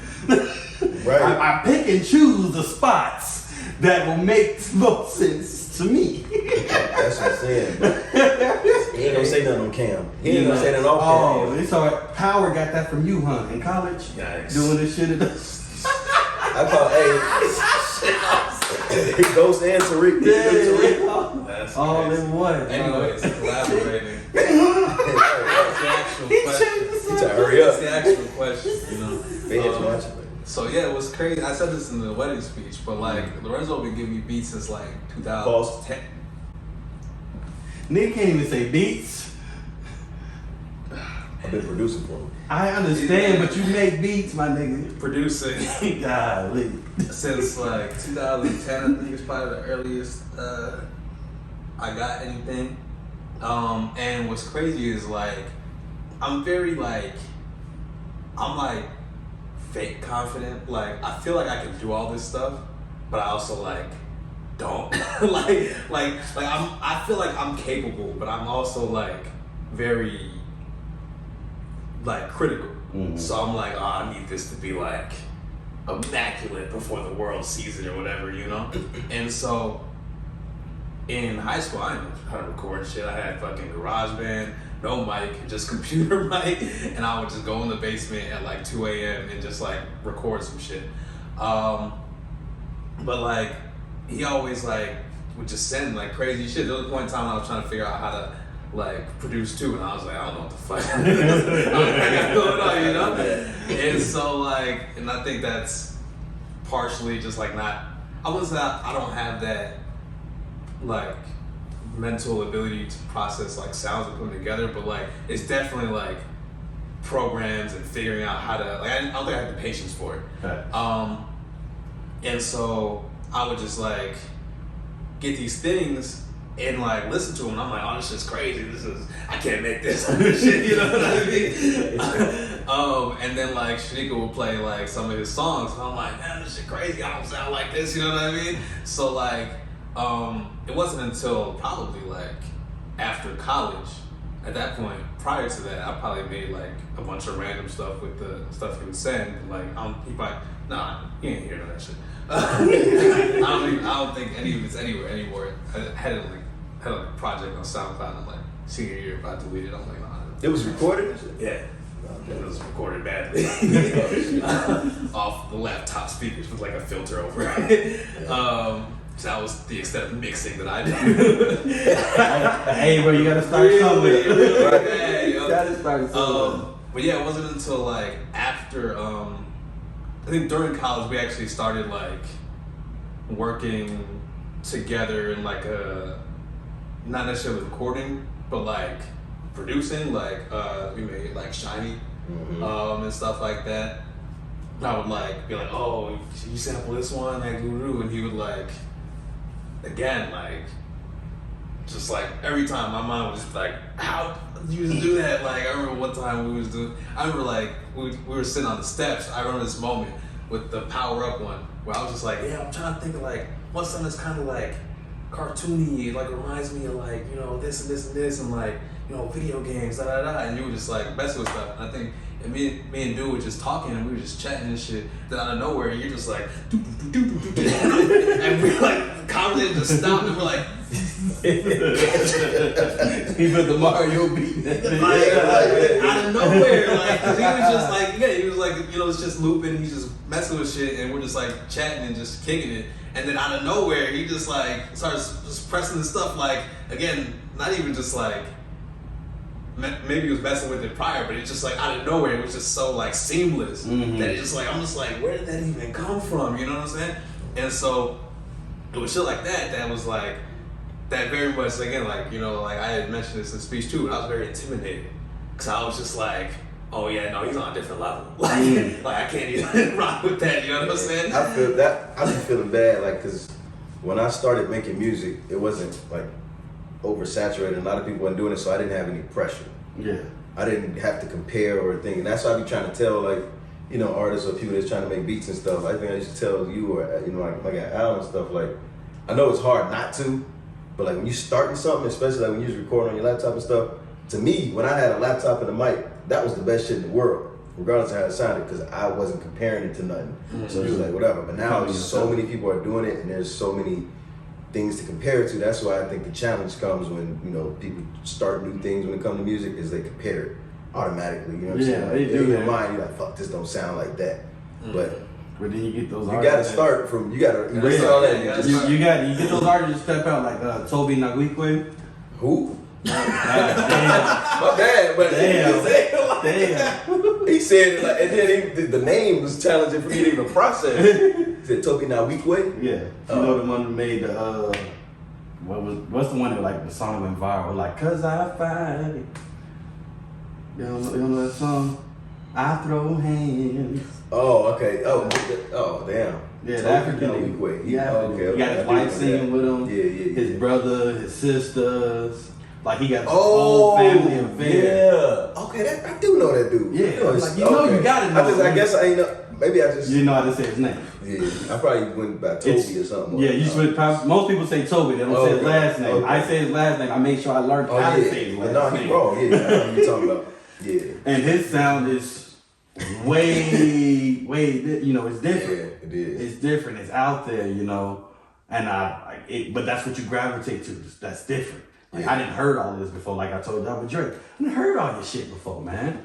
right. I pick and choose the spots that will make most sense to me. That's what I'm saying. But he ain't gonna say nothing on cam. He ain't gonna say nothing off Oh, cam. it's all right. Power got that from you, huh? In college? Yikes. Doing this shit. I call, hey, Ghost and Tariq. That's all crazy. in one. Anyways, collaborating. That's the actual question. He tell hurry That's up. the actual question, you know? Fans watching. So yeah, it was crazy. I said this in the wedding speech, but like Lorenzo been giving me beats since like 2010. Nigga can't even say beats. I've been producing for him. I understand, but you make beats, my nigga. Producing Golly. since like 2010, I think it's probably the earliest I got anything. And what's crazy is like I'm like fake confident. Like I feel like I can do all this stuff, but I also like don't. I feel like I'm capable, but I'm also like very like critical. Mhm. So I'm like, oh, I need this to be like immaculate before the world sees it or whatever, you know? And so in high school, I didn't know how to record shit. I had fucking GarageBand, no mic, just computer mic, and I would just go in the basement at like 2 a.m. and just like record some shit. But like, he always like would just send like crazy shit. There was a point in time I was trying to figure out how to like produce too, and I was like, I don't know what the fuck I got going on, you know? And so like, and I think that's partially just like not, I don't have that like mental ability to process like sounds and put them together, but like it's definitely like programs and figuring out how to like I don't think I have the patience for it. Okay. And so I would just like get these things and like listen to them, and I'm like, oh, this shit's crazy. I can't make this shit, you know what I mean? And then like Shanika would play like some of his songs, and I'm like, man, this shit crazy. I don't sound like this, you know what I mean? So like, it wasn't until probably like after college. At that point, prior to that, I probably made like a bunch of random stuff with the stuff he would send. Like, he probably, nah, he ain't hearing that shit. I don't think any of it's anywhere anymore. I had a project on SoundCloud, and I'm like, senior year, if I deleted it, I'm like, nah. It was recorded? Yeah. It was recorded badly. Off the laptop speakers with like a filter over it. So that was the extent of mixing that I did. Hey, bro, you gotta start somewhere. Yeah, You gotta start somewhere. But yeah, it wasn't until like after, I think during college we actually started like working together in like a, not necessarily recording, but like producing, like we made like Shiny and stuff like that. I would like be like, oh, you sample this one, like guru, and he would like, again, like, just like every time my mind was just like, how did you just do that? Like I remember one time I remember like we were sitting on the steps. I remember this moment with the Power Up one where I was just like, yeah, I'm trying to think of like what's something that's kind of like cartoony, like reminds me of like, you know, this and this and this and like, you know, video games, da da da, and you were just like messing with stuff. And I think me and dude were just talking and we were just chatting and shit. Then out of nowhere, you're just like, and we're like, the conversation just stopped and we're like, He put the Mario beat. out of nowhere, like, 'cause he was just like, yeah, he was like, you know, it's just looping, he's just messing with shit, and we're just like chatting and just kicking it. And then out of nowhere, he just like starts just pressing the stuff, like, again, not even just like, maybe he was messing with it prior, but it's just like out of nowhere, it was just so like seamless that it's just like, I'm just like, where did that even come from? You know what I'm saying? And so it was shit like that was like, that very much, again, like, you know, like I had mentioned this in speech too, I was very intimidated. Because I was just like, oh yeah, no, he's on a different level. Like I can't even rock with that, you know what I'm saying? I feel that, I be feeling bad, like, because when I started making music, it wasn't like oversaturated. A lot of people weren't doing it, so I didn't have any pressure. Yeah. I didn't have to compare or think. And that's why I be trying to tell, like, you know, artists or people that's trying to make beats and stuff. I think I should tell you or, you know, like at Al and stuff, like, I know it's hard not to, but like when you starting something, especially like when you just recording on your laptop and stuff, to me, when I had a laptop and a mic, that was the best shit in the world, regardless of how it sounded, because I wasn't comparing it to nothing. So it was like, whatever. But now so many people are doing it, and there's so many things to compare it to. That's why I think the challenge comes when, you know, people start new things when it comes to music, is they compare it automatically. You know what I'm saying? Like, in your mind, you're like, fuck, this don't sound like that. But then you get those you gotta start from, you gotta erase all that. You get those artists to step out, like Toby Nagwikwe. Who? Damn. My bad, but Damn. he said it like, and then the name was challenging for me to even process. He said Toby Nagwikwe? Yeah. You know the one that made the what's the one that like the song went viral? Like, 'cause I find it. You know that song? I throw hands. Oh, okay. Oh, damn. Yeah, the African nigga. Yeah, okay. He got his wife singing with him. Yeah. His brother, his sisters. Like he got his whole family affair. Yeah. Okay, I do know that dude. Yeah. Like, you gotta know. I guess I ain't know. Maybe I just. You know how to say his name. Yeah. I probably went by Toby or something. Yeah, you should. Most people say Toby. They don't say his last name. Okay. I say his last name. I make sure I learned how to say his last name. No, he's wrong. Yeah, I know what you're talking about. Yeah. And his sound is way, you know, it's different. Yeah, it is. It's different. It's out there, you know. And but that's what you gravitate to. That's different. Like, I didn't heard all of this before. Like I told you, I'm a Drake. I didn't heard all this shit before, man.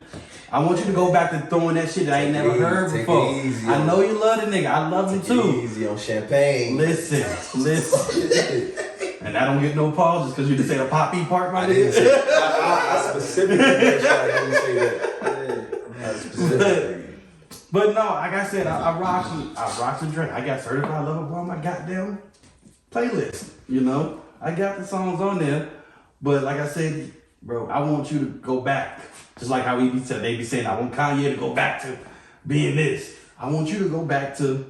I want you to go back to throwing that shit that I ain't never heard before. I know you love the nigga. I love him too. Easy on champagne. Listen. And I don't get no pause just because you didn't say the poppy part, my nigga. I specifically made sure I didn't say that. I specifically. But no, like I said, I rock with Drake. I got Certified Lover Boy on my goddamn playlist. You know, I got the songs on there. But like I said, bro, I want you to go back. Just like how they be saying, I want Kanye to go back to being this. I want you to go back to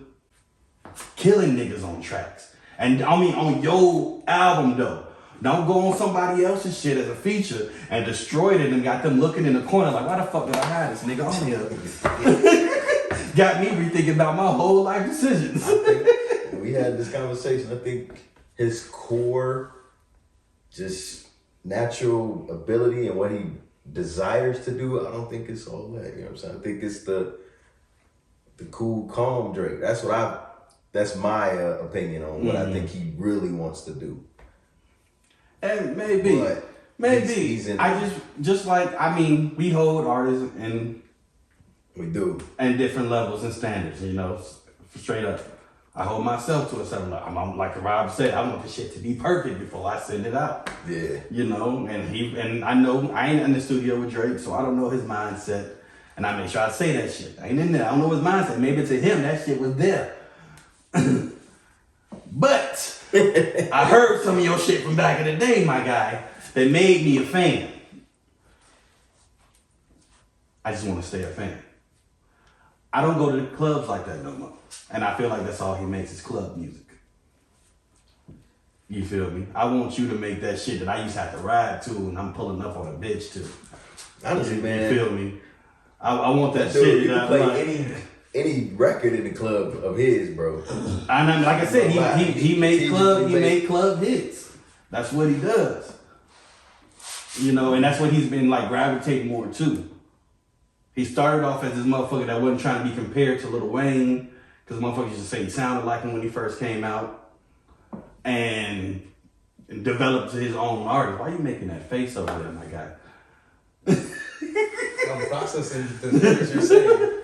killing niggas on tracks. And I mean on your album though. Don't go on somebody else's shit as a feature and destroyed it and got them looking in the corner like, why the fuck did I hide this nigga on here? Got me rethinking about my whole life decisions. I think we had this conversation. I think his core, just natural ability and what he desires to do, I don't think it's all that. You know what I'm saying? I think it's the cool, calm Drake. That's my opinion on what I think he really wants to do. And maybe. He's in, we hold artists and we do. And different levels and standards, you know, straight up. I hold myself to a certain level. I'm like Rob said, I want the shit to be perfect before I send it out. Yeah. You know, and I know I ain't in the studio with Drake, so I don't know his mindset. And I make sure I say that shit. I ain't in there. I don't know his mindset. Maybe to him that shit was there. But I heard some of your shit from back in the day, my guy, that made me a fan. I just want to stay a fan. I don't go to the clubs like that no more. And I feel like that's all he makes is club music. You feel me? I want you to make that shit that I used to have to ride to and I'm pulling up on a bitch to. Honestly, man. You feel me? I want that dude, shit. You can play any record in the club of his, bro. And like I said, he made club hits. That's what he does. You know, and that's what he's been like gravitating more to. He started off as this motherfucker that wasn't trying to be compared to Lil Wayne, because motherfuckers used to say he sounded like him when he first came out, and developed his own artist. Why are you making that face over there, my guy? I'm processing the things you're saying.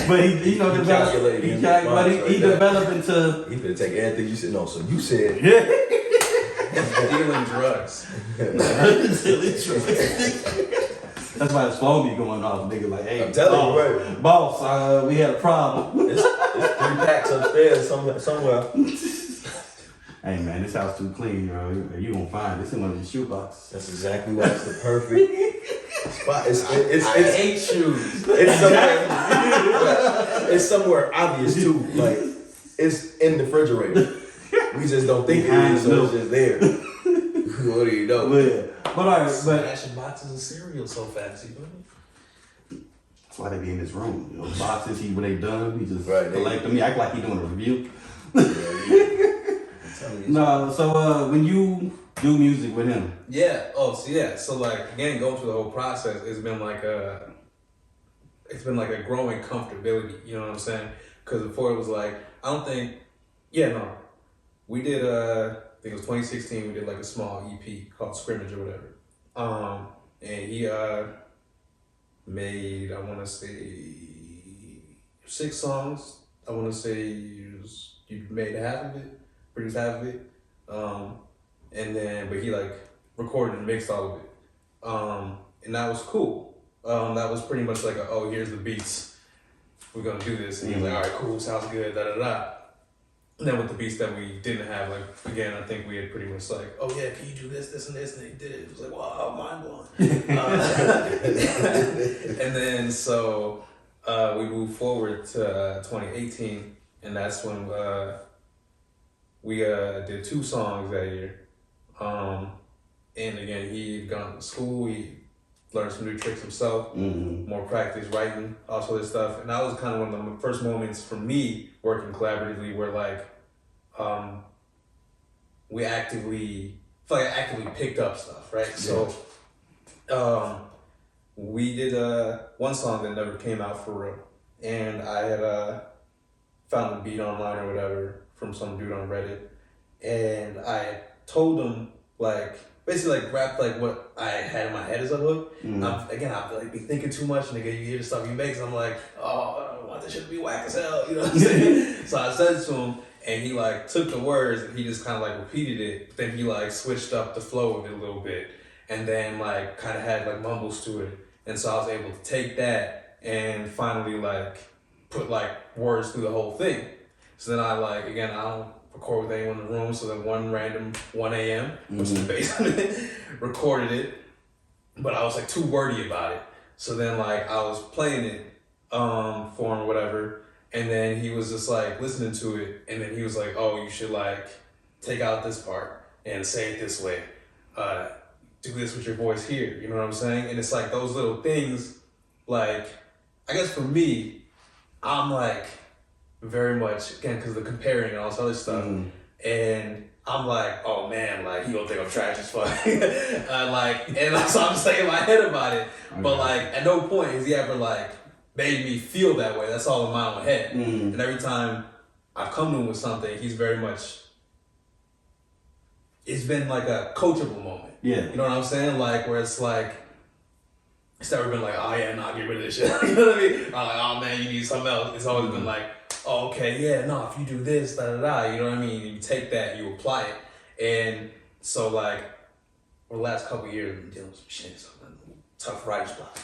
But he developed. He developed into. He finna take everything you said. No, so you said. Dealing drugs. That's why his phone be going off, nigga. Like, hey, I'm telling you, right? Boss, we had a problem. It's 3 packs upstairs somewhere. Hey man, this house too clean, bro. You gonna find this in one of your shoe boxes. That's exactly why it's the perfect spot. It's I hate shoes. it's somewhere obvious too. Like it's in the refrigerator. We just don't think it is, so it's just there. What do you know? But all right, but Smashing boxes of cereal so fast, you know? that's why they be in this room. You know, boxes. When they done, he just Right, collect them. He act like he doing a review. Yeah. No, so when you do music with him, Yeah. Oh, so yeah. So like again, going through the whole process, it's been like a growing comfortability. You know what I'm saying? Because before it was like we did I think it was 2016. We did like a small EP called Scrimmage or whatever. And he made I want to say 6 songs. I want to say you made half of it, produced half of it. But he like recorded and mixed all of it. And that was cool. That was pretty much like here's the beats. We're gonna do this. And he was like, all right, cool, sounds good, da da da. And then with the beats that we didn't have, like again, I think we had pretty much like, oh yeah, can you do this, this, and this? And he did it. It was like, wow, mind blown. And then so we moved forward to 2018, and that's when we did 2 songs that year. And again, he had gone to school, he learned some new tricks himself, more practice writing, all sort of stuff. And that was kind of one of the first moments for me working collaboratively where like I actively picked up stuff, right? Yeah. So we did one song that never came out for real. And I had found a beat online or whatever from some dude on Reddit. And I told him like basically like rapped like what I had in my head as a hook. I've like be thinking too much, and again you hear the stuff he makes, and I'm like, oh, I don't want this shit to be whack as hell, you know what I'm saying? So I said it to him, and he like took the words and he just kind of like repeated it, but then he like switched up the flow of it a little bit, and then like kind of had like mumbles to it, and so I was able to take that and finally like put like words through the whole thing. So then I like again I don't record with anyone in the room, so then one random 1 a.m. was in the basement, recorded it, but I was like too wordy about it. So then like I was playing it for him or whatever, and then he was just like listening to it, and then he was like, oh, you should like take out this part and say it this way. Do this with your voice here, you know what I'm saying? And it's like those little things, like, I guess for me, I'm like, very much, again, because of the comparing and all this other stuff. And I'm like, oh man, like, he gonna think I'm trash as fuck. So I'm just like in my head about it. But like, at no point has he ever like made me feel that way. That's all in my own head. And every time I've come to him with something, he's very much, it's been like a coachable moment. Yeah. You know what I'm saying? Like, where it's like, it's never been like, oh yeah, nah, get rid of this shit. You know what I mean? I'm like, oh man, you need something else. It's always been like, oh, okay, yeah, no, if you do this, da da da, you know what I mean? You take that, you apply it. And so like, over the last couple of years, I've been dealing with some shit, so tough writer's block.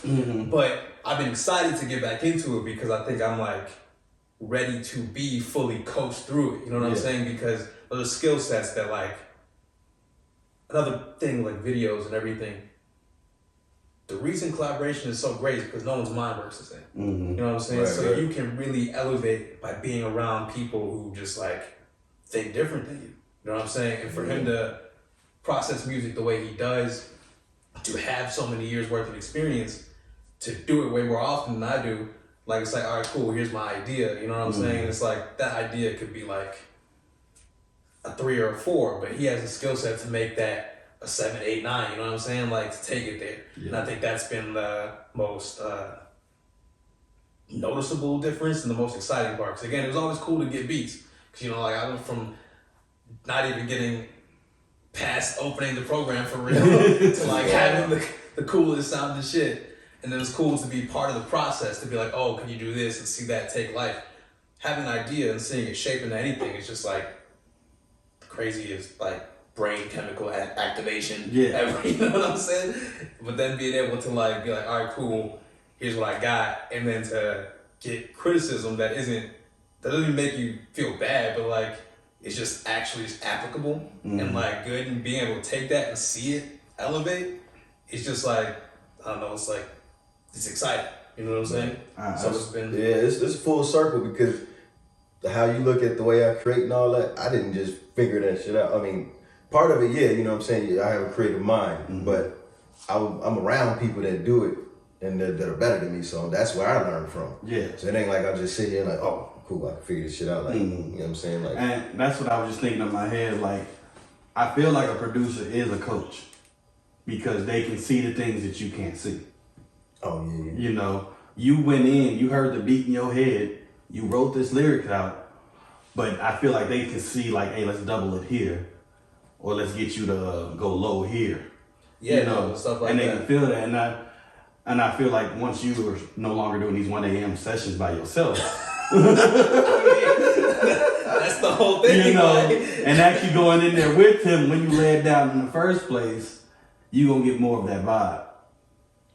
But I've been excited to get back into it because I think I'm like ready to be fully coached through it. You know what I'm saying? Because those are skill sets that like, another thing like videos and everything, the reason collaboration is so great is because no one's mind works the same. You know what I'm saying? Right. You can really elevate by being around people who just like think different than you. You know what I'm saying? And for him to process music the way he does, to have so many years worth of experience, to do it way more often than I do, like it's like, all right, cool, here's my idea. You know what I'm saying? And it's like that idea could be like a 3 or a 4, but he has a skill set to make that a 7, 8, 9, you know what I'm saying? Like to take it there. And I think that's been the most noticeable difference and the most exciting part. Because again, it was always cool to get beats. Because you know, like I went from not even getting past opening the program for real to like having the coolest sounding shit. And then it's cool to be part of the process, to be like, oh, can you do this and see that take life. Having an idea and seeing it shape into anything is just like crazy as like brain chemical activation ever, you know what I'm saying? But then being able to like be like, all right, cool, here's what I got, and then to get criticism that doesn't even make you feel bad, but like is just actually just applicable and like good, and being able to take that and see it elevate, it's just like, I don't know, it's like, it's exciting. You know what I'm saying? So it's been... Yeah, it's full circle because how you look at the way I create and all that, I didn't just figure that shit out. I mean, part of it, yeah, you know what I'm saying? I have a creative mind, but I'm around people that do it and that are better than me, so that's where I learned from. Yeah. So it ain't like I just sit here and like, oh, cool, I can figure this shit out. Like, you know what I'm saying? Like, and that's what I was just thinking in my head. Like, I feel like a producer is a coach because they can see the things that you can't see. oh, yeah. You know, you went in, you heard the beat in your head, you wrote this lyric out, but I feel like they can see like, hey, let's double it here, or let's get you to go low here. Yeah, you know, stuff like and that. they can feel that, and I feel like once you are no longer doing these 1 a.m. sessions by yourself, that's the whole thing. you know, like. and actually going in there with him when you lay it down in the first place, you gonna get more of that vibe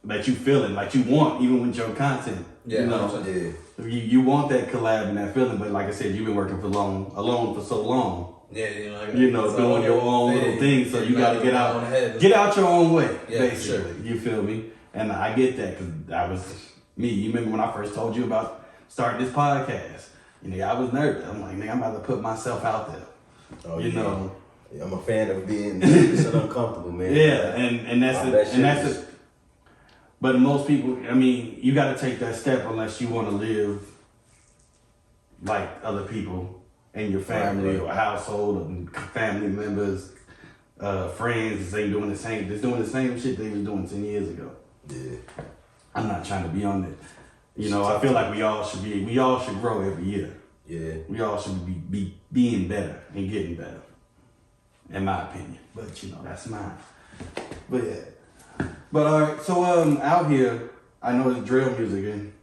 that you feeling, like you want, even with your content. Yeah, you know, 100%. you want that collab and that feeling, but like I said, you've been working alone for so long. Yeah, you know, You know, doing your own little thing, so you gotta get out your own way, Yeah, basically. for sure. You feel me? And I get that because that was me. You remember when I first told you about starting this podcast? You know, I was nervous. I'm like, nigga, I'm about to put myself out there. Oh, you yeah. know. Yeah, I'm a fan of being so uncomfortable, man. Yeah, and that's it. But most people, I mean, you got to take that step unless you want to live like other people in your family or household or family members, friends. They doing the same shit they was doing 10 years ago. Yeah. I'm not trying to be on it. You know, I feel like we all should grow every year. Yeah. We all should be being better and getting better, in my opinion. But you know, that's mine. But yeah. But all right, so out here, I know it's drill music in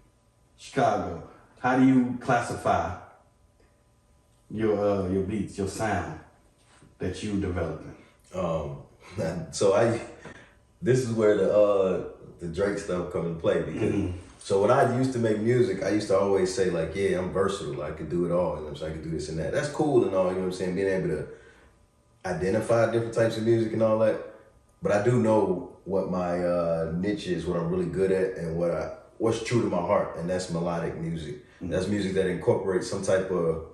Chicago. How do you classify your beats, your sound that you developing? So this is where the Drake stuff come into play because so when I used to make music, I used to always say like, yeah, I'm versatile. I could do it all. You know what I'm saying? I could do this and that. That's cool and all. You know what I'm saying? Being able to identify different types of music and all that. But I do know what my niche is, what I'm really good at, and what's true to my heart, and that's melodic music. That's music that incorporates some type of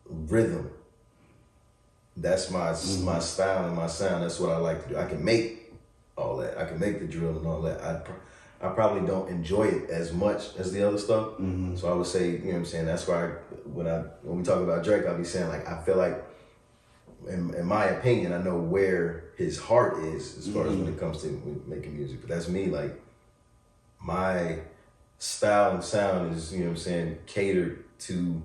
rhythm. That's my style and my sound. That's what I like to do. I can make all that. I can make the drill and all that. I probably don't enjoy it as much as the other stuff. So I would say, you know what I'm saying, that's why when we talk about Drake, I'll be saying like, I feel like, in my opinion, I know where his heart is as far as when it comes to making music. But that's me, like, my style and sound is, you know what I'm saying, catered to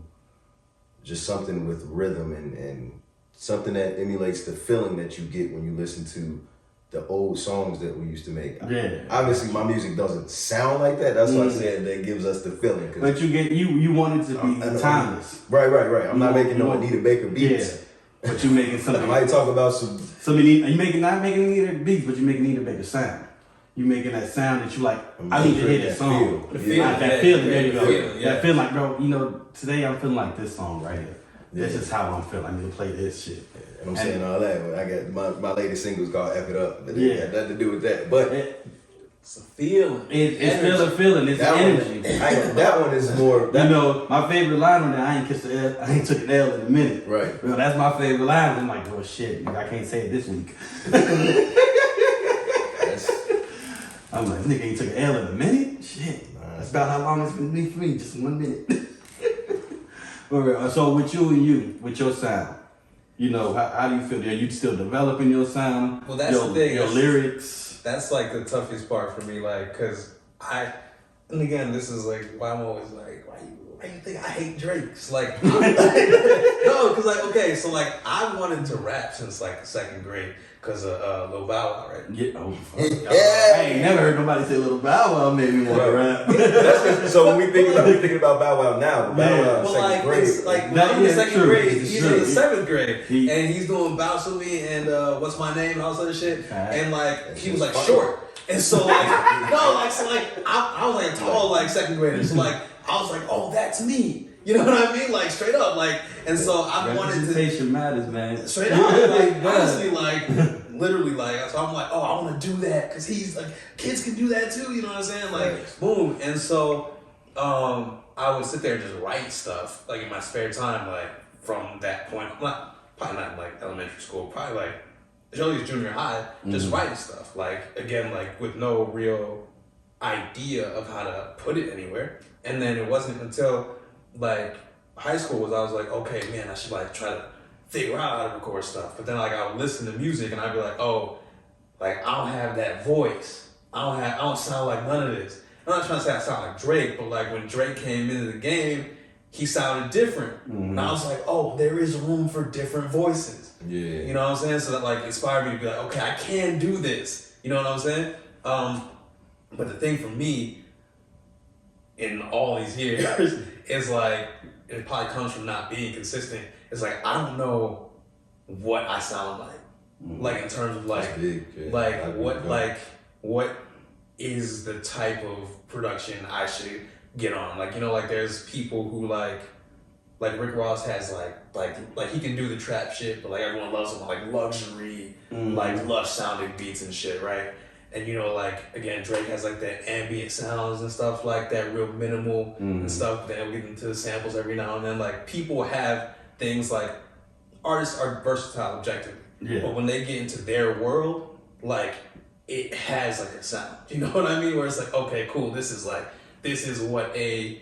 just something with rhythm and something that emulates the feeling that you get when you listen to the old songs that we used to make. Yeah. Obviously, my music doesn't sound like that. That's why I said that gives us the feeling. But you want it to be timeless. Right. I'm not making no Anita Baker beats. Yeah. But you making something. I might talk about some. Not making Anita beats, but you making Anita Baker sound. You making that sound that you like. I need to hear this song. That feeling. There you go. That feeling like, bro. You know, today I'm feeling like this song right here. This is how I'm feeling. I need to play this shit. And I'm saying all that. I got my latest single's called "F It Up," but it had nothing to do with that. But it's a feeling. It's feeling. It's energy. That one is more. You know, my favorite line on there. I ain't took an L in a minute. Right. Bro, that's my favorite line. I'm like, oh shit, I can't say it this week. I'm like, nigga ain't took an L in a minute? Shit. That's about how long it's been for me, just 1 minute. So with you, with your sound, you know, how do you feel? Are you still developing your sound? Well, that's the thing. Your lyrics. That's like the toughest part for me, like, cause and again, this is like why I'm always like, why you think I hate Drake's? Like, no, cause like, okay, so like I wanted to rap since like second grade. Cause of Lil Bow Wow, right? Yeah, I ain't never heard nobody say Lil Bow Wow made me want to rap. So when we thinking about Bow Wow now, Bow Wow in second grade. It's like when I'm in second grade, he's in the seventh grade, and he's doing Bounce With Me and What's My Name and all this other shit, and like he was like short, and so like I was like tall like second grader, so like I was like, oh, that's me. You know what I mean? Like straight up, like, and so I wanted to. Representation matters, man. Straight up, like honestly, like literally, like so I'm like, oh, I want to do that because he's like, kids can do that too. You know what I'm saying? Like, boom. And so, I would sit there and just write stuff like in my spare time, like from that point. Probably not like elementary school, probably like as early as junior high, just writing stuff. Like again, like with no real idea of how to put it anywhere. And then it wasn't until like high school I was like, okay, man, I should like try to figure out how to record stuff. But then like I would listen to music and I'd be like, oh, like I don't have that voice. I don't sound like none of this. I'm not trying to say I sound like Drake, but like when Drake came into the game, he sounded different. And I was like, oh, there is room for different voices. Yeah. You know what I'm saying? So that like inspired me to be like, okay, I can do this. You know what I'm saying? But the thing for me in all these years is like, it probably comes from not being consistent. It's like, I don't know what I sound like. Like in terms of like, what is the type of production I should get on? Like, you know, like there's people who like Rick Ross has like he can do the trap shit, but like everyone loves him like luxury, like lush sounding beats and shit, right? And you know, like again, Drake has like that ambient sounds and stuff like that, real minimal and stuff. Then we get into the samples every now and then. Like people have things like artists are versatile objectively, but when they get into their world, like it has like a sound. You know what I mean? Where it's like, okay, cool. This is what a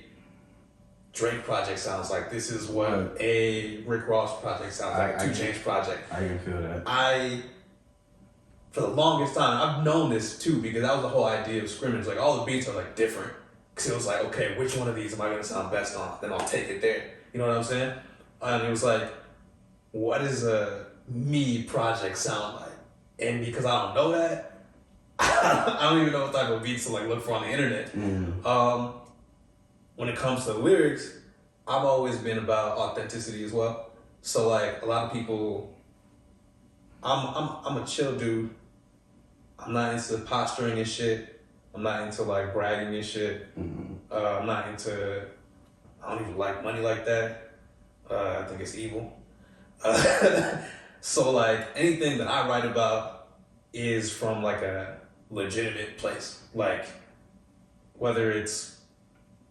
Drake project sounds like. This is what a Rick Ross project sounds like. 2 Chainz project. I can feel that. For the longest time, I've known this too because that was the whole idea of scrimmage. Like all the beats are like different. Cause it was like, okay, which one of these am I gonna sound best on? Then I'll take it there. You know what I'm saying? And it was like, what does a me project sound like? And because I don't know that, I don't even know what type of beats to like look for on the internet. When it comes to lyrics, I've always been about authenticity as well. So like a lot of people, I'm a chill dude. I'm not into posturing and shit. I'm not into like bragging and shit. I'm not into, I don't even like money like that. I think it's evil. So like anything that I write about is from like a legitimate place. Like whether it's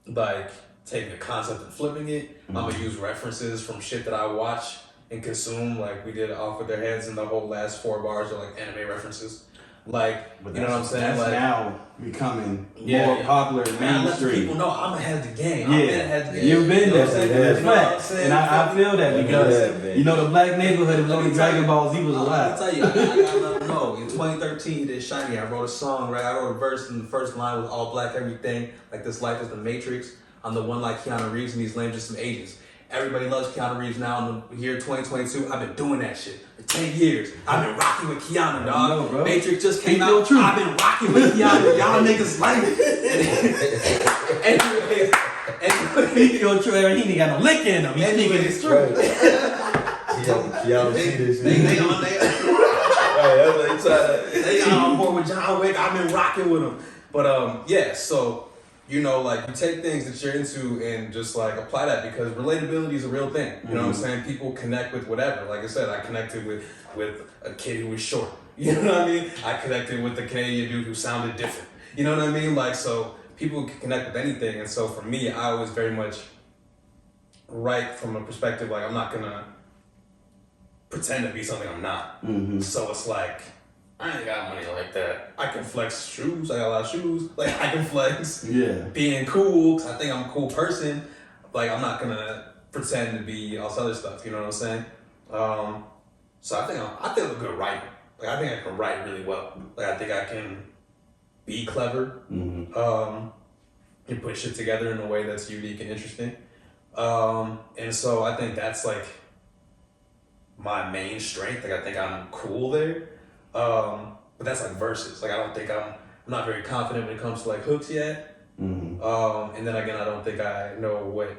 like taking a concept and flipping it, I'm gonna use references from shit that I watch and consume. Like we did Off With Their Heads and the whole last 4 bars are like anime references. Like, but you know what I'm saying? That's like now becoming more popular, mainstream. People know I'm ahead of the game. Yeah, I've been ahead of the game. You've been there. That's facts. And I feel that because, you know, the black neighborhood of only Dragon Ball Z was alive. I'll tell you, I gotta let them know. In 2013, did Shiny, I wrote a song, right? I wrote a verse and the first line was all black everything. Like this life is the Matrix. I'm the one like Keanu Reeves and these lame just some agents. Everybody loves Keanu Reeves now in the year 2022. I've been doing that shit for 10 years. I've been rocking with Keanu, dog. Bro. Matrix just came out. I've been rocking with Keanu. Y'all niggas lame. Anyways, he ain't got no lick in him. He's thinking it's true. Keanu see this shit. They on they on board with John Wick. I've been rocking with him. But yeah, so you know, like you take things that you're into and just like apply that because relatability is a real thing. You know what I'm saying? People connect with whatever. Like I said, I connected with a kid who was short. You know what I mean? I connected with a Canadian dude who sounded different. You know what I mean? Like, so people can connect with anything. And so for me, I was very much write from a perspective like I'm not gonna pretend to be something I'm not. So it's like, I ain't got money like that. I can flex shoes. I got a lot of shoes. Like I can flex being cool because I think I'm a cool person. Like I'm not gonna pretend to be all this other stuff. You know what I'm saying? So I think I'm a good writer. Like I think I can write really well. Like I think I can be clever. And put shit together in a way that's unique and interesting. And so I think that's like my main strength. Like I think I'm cool there. But that's like verses. Like I don't think I'm not very confident when it comes to like hooks yet. And then again, I don't think I know what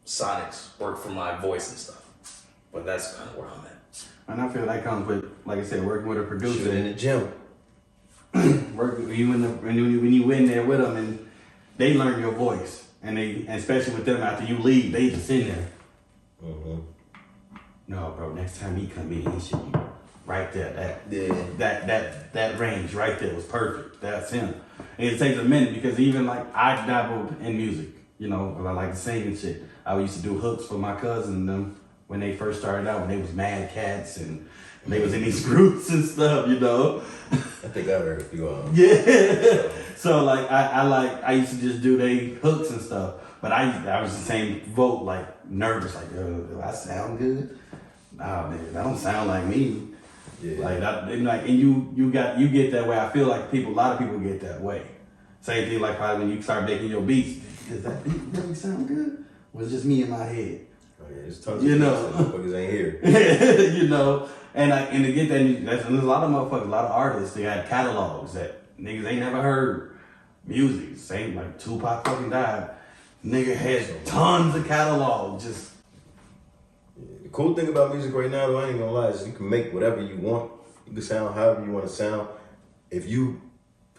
sonics work for my voice and stuff. But that's kind of where I'm at. And I feel that comes with, like I said, working with a producer. Shooting in the gym. Working when you in there with them and they learn your voice. and especially with them after you leave, they just in there. Mm-hmm. No, bro. Next time he come in, he should be right there. That range right there was perfect. That's him. And it takes a minute because even like I dabbled in music, you know, I like to sing and shit. I used to do hooks for my cousin and them when they first started out, when they was Mad Cats and they was in these groups and stuff, you know. I think I heard a few of them. Yeah. So like I used to just do they hooks and stuff, but I was the same vote, like nervous, like do I sound good? Nah, man, that don't sound like me. Yeah. Like that, and you get that way. I feel like a lot of people get that way. Same thing like probably when you start making your beats. Does that beat really sound good? Or it's just me in my head? Oh yeah, there's tons of motherfuckers ain't here. You know, and to get that, there's a lot of motherfuckers, a lot of artists. They had catalogs that niggas ain't never heard music. Same like Tupac fucking died. Nigga had tons of catalogs. Just The cool thing about music right now, though, I ain't gonna lie, is you can make whatever you want. You can sound however you want to sound. If you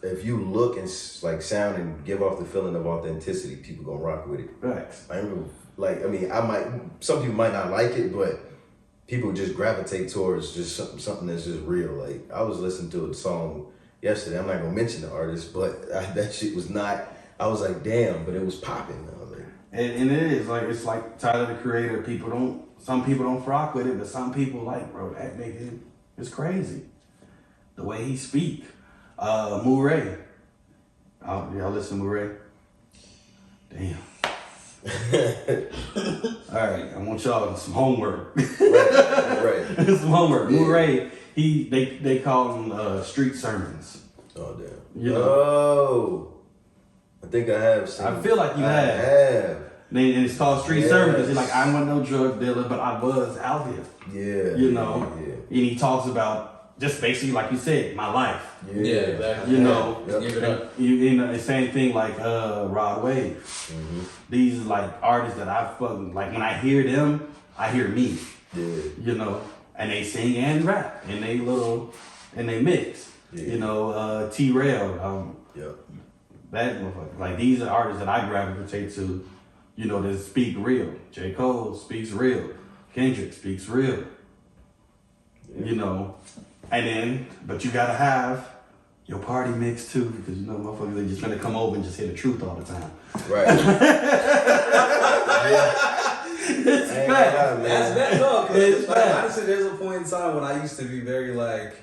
look and like sound and give off the feeling of authenticity, people gonna rock with it. facts. Some people might not like it, but people just gravitate towards just something that's just real. Like I was listening to a song yesterday. I'm not gonna mention the artist, but that shit was not. I was like, damn, but it was popping. I was like, And it is like it's like Tyler the Creator. Some people don't rock with it, but some people like, bro, that nigga is crazy. The way he speak. Murray. Y'all listen to Murray? Damn. All right, I want y'all some homework. right. Some homework. Yeah. Murray, they call him street sermons. Oh damn. You know. Oh, I think I have seen. I feel like you I have. And it's called street Yes. sermons. He's like, I wasn't no drug dealer, but I was out here. Yeah. You know. Yeah. And he talks about just basically, like you said, my life. Yeah. Exactly. You know, Yep. Give it up. you know, the same thing like Rod Wave. Mm-hmm. These are like artists that I fucking like. When I hear them, I hear me. Yeah. You know, and they sing and rap, and they mix. Yeah. You know, T-Rail. Yep. That motherfucker. Like these are artists that I gravitate to. You know, that speak real. J. Cole speaks real. Kendrick speaks real. Yeah. You know, and then, but you gotta have your party mix too, because you know motherfuckers they just gonna come over and just hear the truth all the time. Right. It's I ain't fact. gonna lie, man. That's that no, It's because like, bad. honestly, there's a point in time when I used to be very like,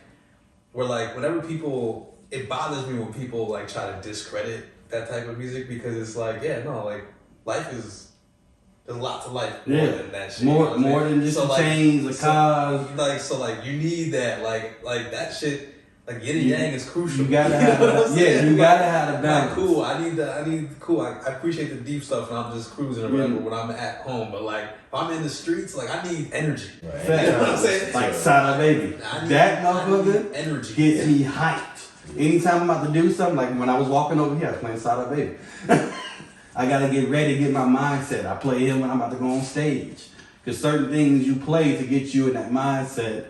where like whenever people, it bothers me when people like try to discredit that type of music because it's like, yeah, no, like life is. There's lots of life more Yeah. than that shit. More you know what I'm more saying? than just So, the like, chains, the cars. So you need that like that shit. Like yin and yang is crucial. You gotta have know what I'm that. saying? Yeah, you gotta have the Like, balance. cool. I need cool. I appreciate the deep stuff when I'm just cruising or whatever when I'm at home. But like if I'm in the streets, like I need energy. Right. Fact. You know what I'm saying? Like Sada Baby. I need- That I need motherfucker energy. gets me hyped. Anytime I'm about to do something, like when I was walking over here, I was playing Sada Baby. I gotta get ready, get my mindset. I play him when I'm about to go on stage. Because certain things you play to get you in that mindset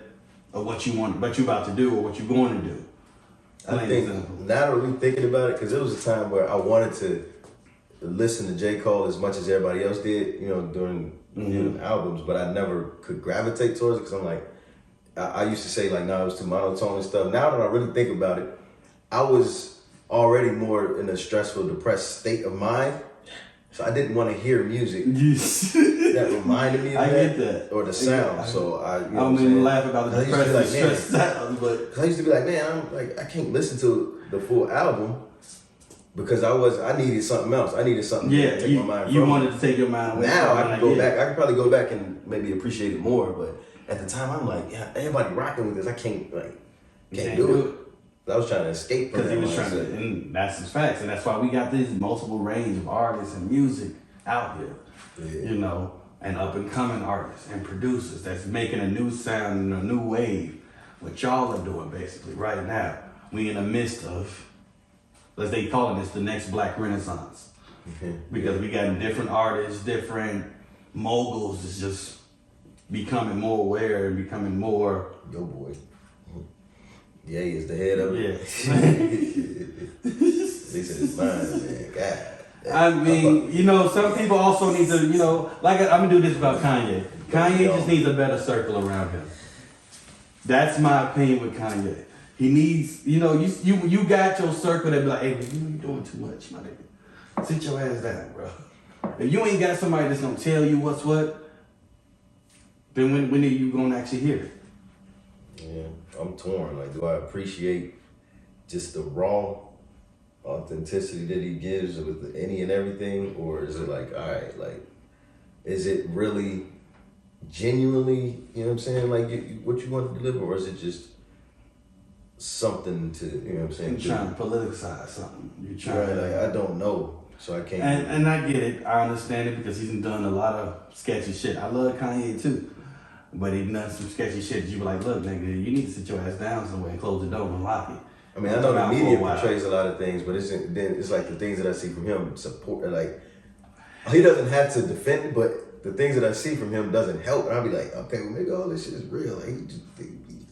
of what you want, what you about to do or what you're going to do. I Plain think and simple. now that we're thinking about it, because there was a time where I wanted to listen to J. Cole as much as everybody else did, you know, during albums, but I never could gravitate towards it because I'm like, I used to say like, no, it was too monotone and stuff. Now that I really think about it, I was already more in a stressful, depressed state of mind. So I didn't want to hear music Yes. that reminded me of I that, get that. or the sound. So I, you know I what don't I'm even saying? laugh about the I used to be depressed like, man, stress sounds, but Cause I used to be like, man, I'm like, I can't listen to the full album because I needed something else. I needed something yeah, to take my mind you from wanted it. to take your mind away. Now from I it, can like, go yeah. back. I could probably go back and maybe appreciate it more. But at the time, I'm like, yeah, everybody rocking with this. I can't Can't do do it. I was trying to escape from Because that he was trying to, mindset. and that's his facts, and that's why we got this multiple range of artists and music out here, Yeah. you know, and up and coming artists and producers that's making a new sound and a new wave. What y'all are doing basically right now, we in the midst of, as they calling this, the next Black Renaissance, because we got different artists, different moguls that's just becoming more aware and becoming more. Yo, boy. Yeah, he is the head of it. Yeah. They said it's mine, man. God. I mean, you know, some people also need to, you know, like I'm gonna do this about Kanye. Kanye just needs a better circle around him. That's my opinion with Kanye. He needs, you know, you got your circle that be like, hey, man, you doing too much, my nigga. Sit your ass down, bro. If you ain't got somebody that's gonna tell you what's what, then when are you gonna actually hear it? Yeah, I'm torn. Like, do I appreciate just the raw authenticity that he gives with any and everything, or is it like, all right, like, is it really genuinely, you know what I'm saying, like what you want to deliver, or is it just something to, you know what I'm saying? You're trying to politicize something. You're trying right, to, like, I don't know, so I can't. And I get it. I understand it because he's done a lot of sketchy shit. I love Kanye too, but he done some sketchy shit. You be like, look, nigga, you need to sit your ass down somewhere and close the door and lock it. I mean, I know the media portrays a lot of things, but it's like the things that I see from him support, like, he doesn't have to defend it, but the things that I see from him doesn't help. And I'll be like, okay, well, maybe all this shit is real. Like, he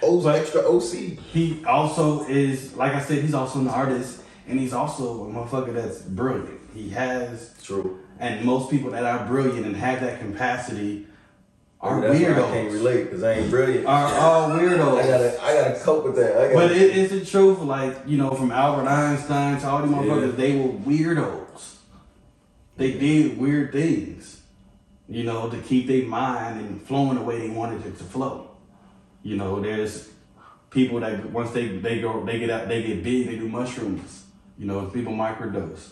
owes extra OC. He also is, like I said, he's also an artist, and he's also a motherfucker that's brilliant. He has... True. And most people that are brilliant and have that capacity are that's weirdos. Why I can't relate, because I ain't brilliant. Are all weirdos. I gotta cope with that. But it's the truth, like, you know, from Albert Einstein to all these motherfuckers, they were weirdos. They did weird things, you know, to keep their mind and flowing the way they wanted it to flow. You know, there's people that once they get out, they get big, they do mushrooms. You know, people microdose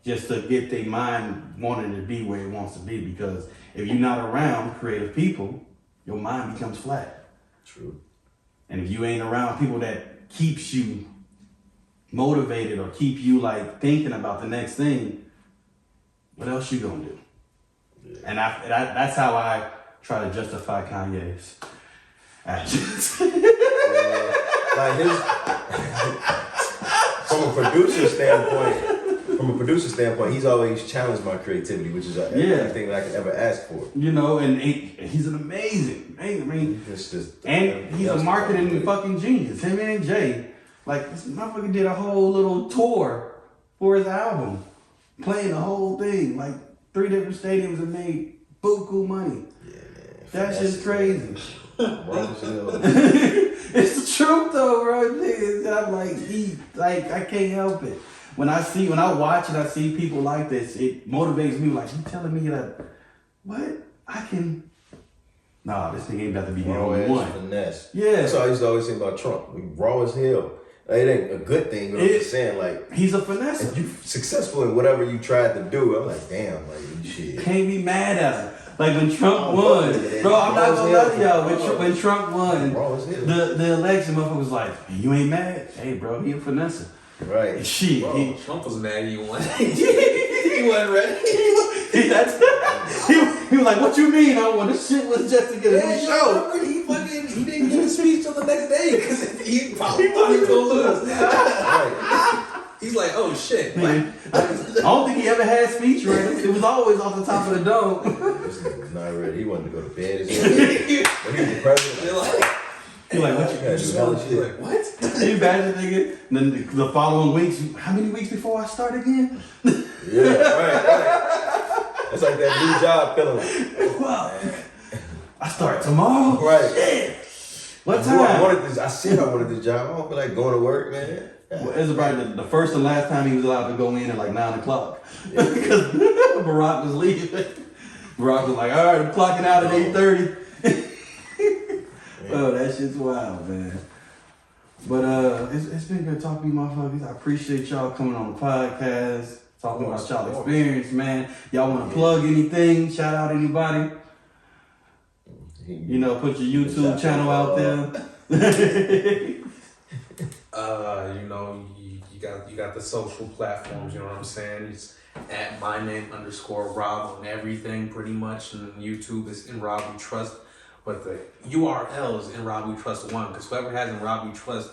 just to get their mind wanting to be where it wants to be. Because if you're not around creative people, your mind becomes flat. True. And if you ain't around people that keeps you motivated or keep you like thinking about the next thing, what else you gonna do? Yeah. And that's how I try to justify Kanye's actions. Like from a producer standpoint, he's always challenged my creativity, which is everything that I could ever ask for. You know, and he's an amazing. I mean, and he's a marketing fucking genius. Him and Jay, like, this motherfucker did a whole little tour for his album, playing the whole thing, like 3 different stadiums and made buku money. Yeah, man. That's just crazy. It's the truth though, bro. I'm like, I can't help it. When I watch it, I see people like this. It motivates me. Like, you telling me that, what? I can. Nah, this thing ain't about to be the only one. Finesse. Yeah. That's what I used to always say about Trump. Raw as hell. It ain't a good thing, but I'm just saying, like, he's a finesse. If you successful in whatever you tried to do, I'm like, damn, like, shit. Can't be mad at him. Like when Trump won, bro, I'm not gonna lie to y'all. When Trump won the election, motherfucker was like, hey, you ain't mad? Hey, bro, he a finesse. Right. Shit. Bro, Trump was mad he won. He wasn't ready. He was like, what you mean I won? This shit was just to get a new show. He didn't give a speech till the next day because he probably thought he was gonna lose. Right. He's like, oh shit. Man, I don't think he ever had speech ready. It was always off the top of the dome. This nigga was not ready. He wanted to go to bed. When he was the president, You're like, what you just want to like, what? Can you imagine, nigga? And then the following weeks, how many weeks before I start again? Yeah, right. It's like that new job feeling. Wow. I start tomorrow? Right. Shit. What time? I said I wanted this job. I don't feel like going to work, man. Well, it's about the first and last time he was allowed to go in at like 9 o'clock. Because Barack was leaving. Barack was like, all right, I'm clocking out at 8:30. Oh, that shit's wild, man. But it's been good talking to you, motherfuckers. I appreciate y'all coming on the podcast, talking about y'all experience, man. Y'all want to plug anything? Shout out anybody? You know, put your YouTube channel out there. You know, you got the social platforms. You know what I'm saying? It's at @myname_Rob on everything, pretty much. And YouTube is in Rob We Trust. But the URL is in Rob We Trust 1, because whoever has in Rob We Trust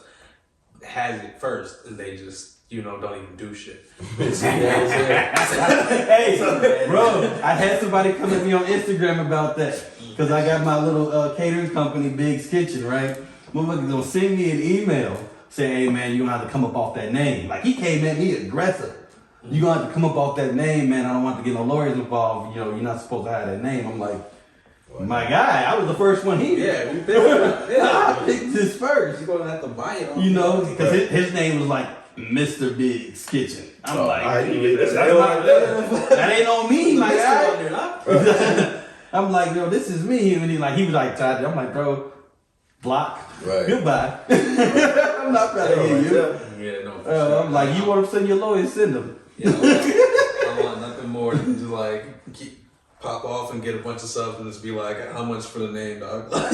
has it first, and they just, you know, don't even do shit. Hey, bro, I had somebody come at me on Instagram about that, because I got my little catering company, biggz Kitchen, right? Motherfucker's gonna send me an email saying, hey man, you're gonna have to come up off that name. Like, he came at me aggressive. You gonna have to come up off that name, man. I don't want to get no lawyers involved. You know, you're not supposed to have that name. I'm like, my guy, I was the first one here. Yeah, we picked it. Yeah. I picked this first. You're gonna have to buy it. You know, because his name was like Mr. Biggz Kitchen. I'm like, that ain't on me, my guy. I'm like, yo, this is me. And he was like, Todd. I'm like, bro, block. Right. Goodbye. I'm not trying to hear you. Yeah, no. For sure. I'm like, you want to send your lawyer, send them. Yeah, I want nothing more than just like pop off and get a bunch of subs and just be like, how much for the name, dog? Like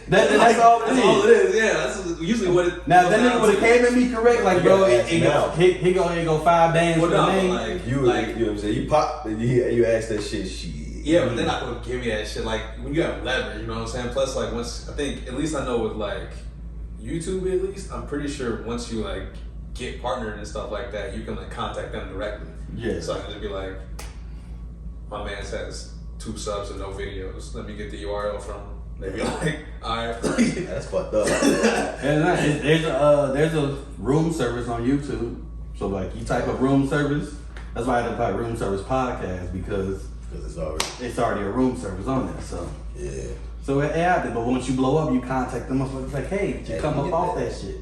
That's all it is. That's all it is. Yeah, that's usually what it. Now, if that nigga would have came at me correct, like, bro, he go 5 bands Well, for the no, name. like, You know what I'm saying? You pop and you ask that shit. yeah, but they're not gonna give me that shit. Like when you have leverage, you know what I'm saying? Plus, like once I think, at least I know with like YouTube, at least I'm pretty sure once you like get partnered and stuff like that, you can like contact them directly. Yeah. So I can just be like, my man says 2 subs and no videos. Let me get the URL from him. They be like, alright. That's fucked up. There's a room service on YouTube. So like you type up room service. That's why I had to type room service podcast because it's already a room service on there. So Yeah. so it happened. But once you blow up, you contact them. It's like, hey, you come up off that shit.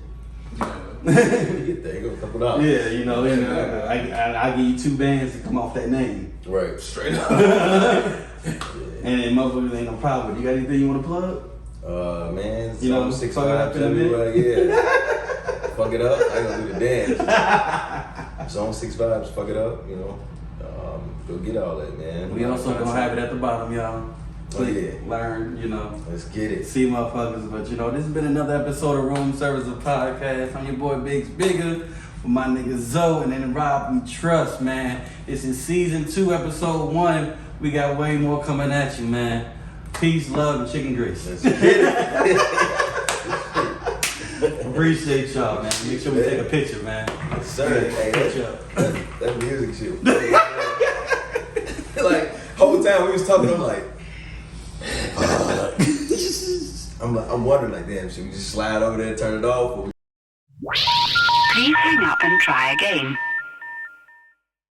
You get there, you go a couple dollars. Yeah, you know, I give you 2 bands to come off that name. Right. Straight up. And motherfuckers ain't no problem. You got anything you want to plug? Man, You know, 6 fuck it up 5 in a bit. yeah. Fuck it up. I ain't gonna do the dance. Zone 6 vibes, fuck it up, you know. Go get all that, man. We also gonna have it at the bottom, y'all. Oh, yeah. Learn, you know. Let's get it. See motherfuckers, but you know, this has been another episode of Room Service of Podcast. I'm your boy biggz Bigger with my nigga Zoe and then Rob We Trust, man. This is season 2, episode 1. We got way more coming at you, man. Peace, love, and chicken grits. Let's get it. Appreciate y'all, man. Make sure we take a picture, man. Yes, sir. Hey, Catch up. that music shit. Like, whole time we was talking, I'm like, I'm wondering, like, damn, should we just slide over there and turn it off? Or Please hang up and try again.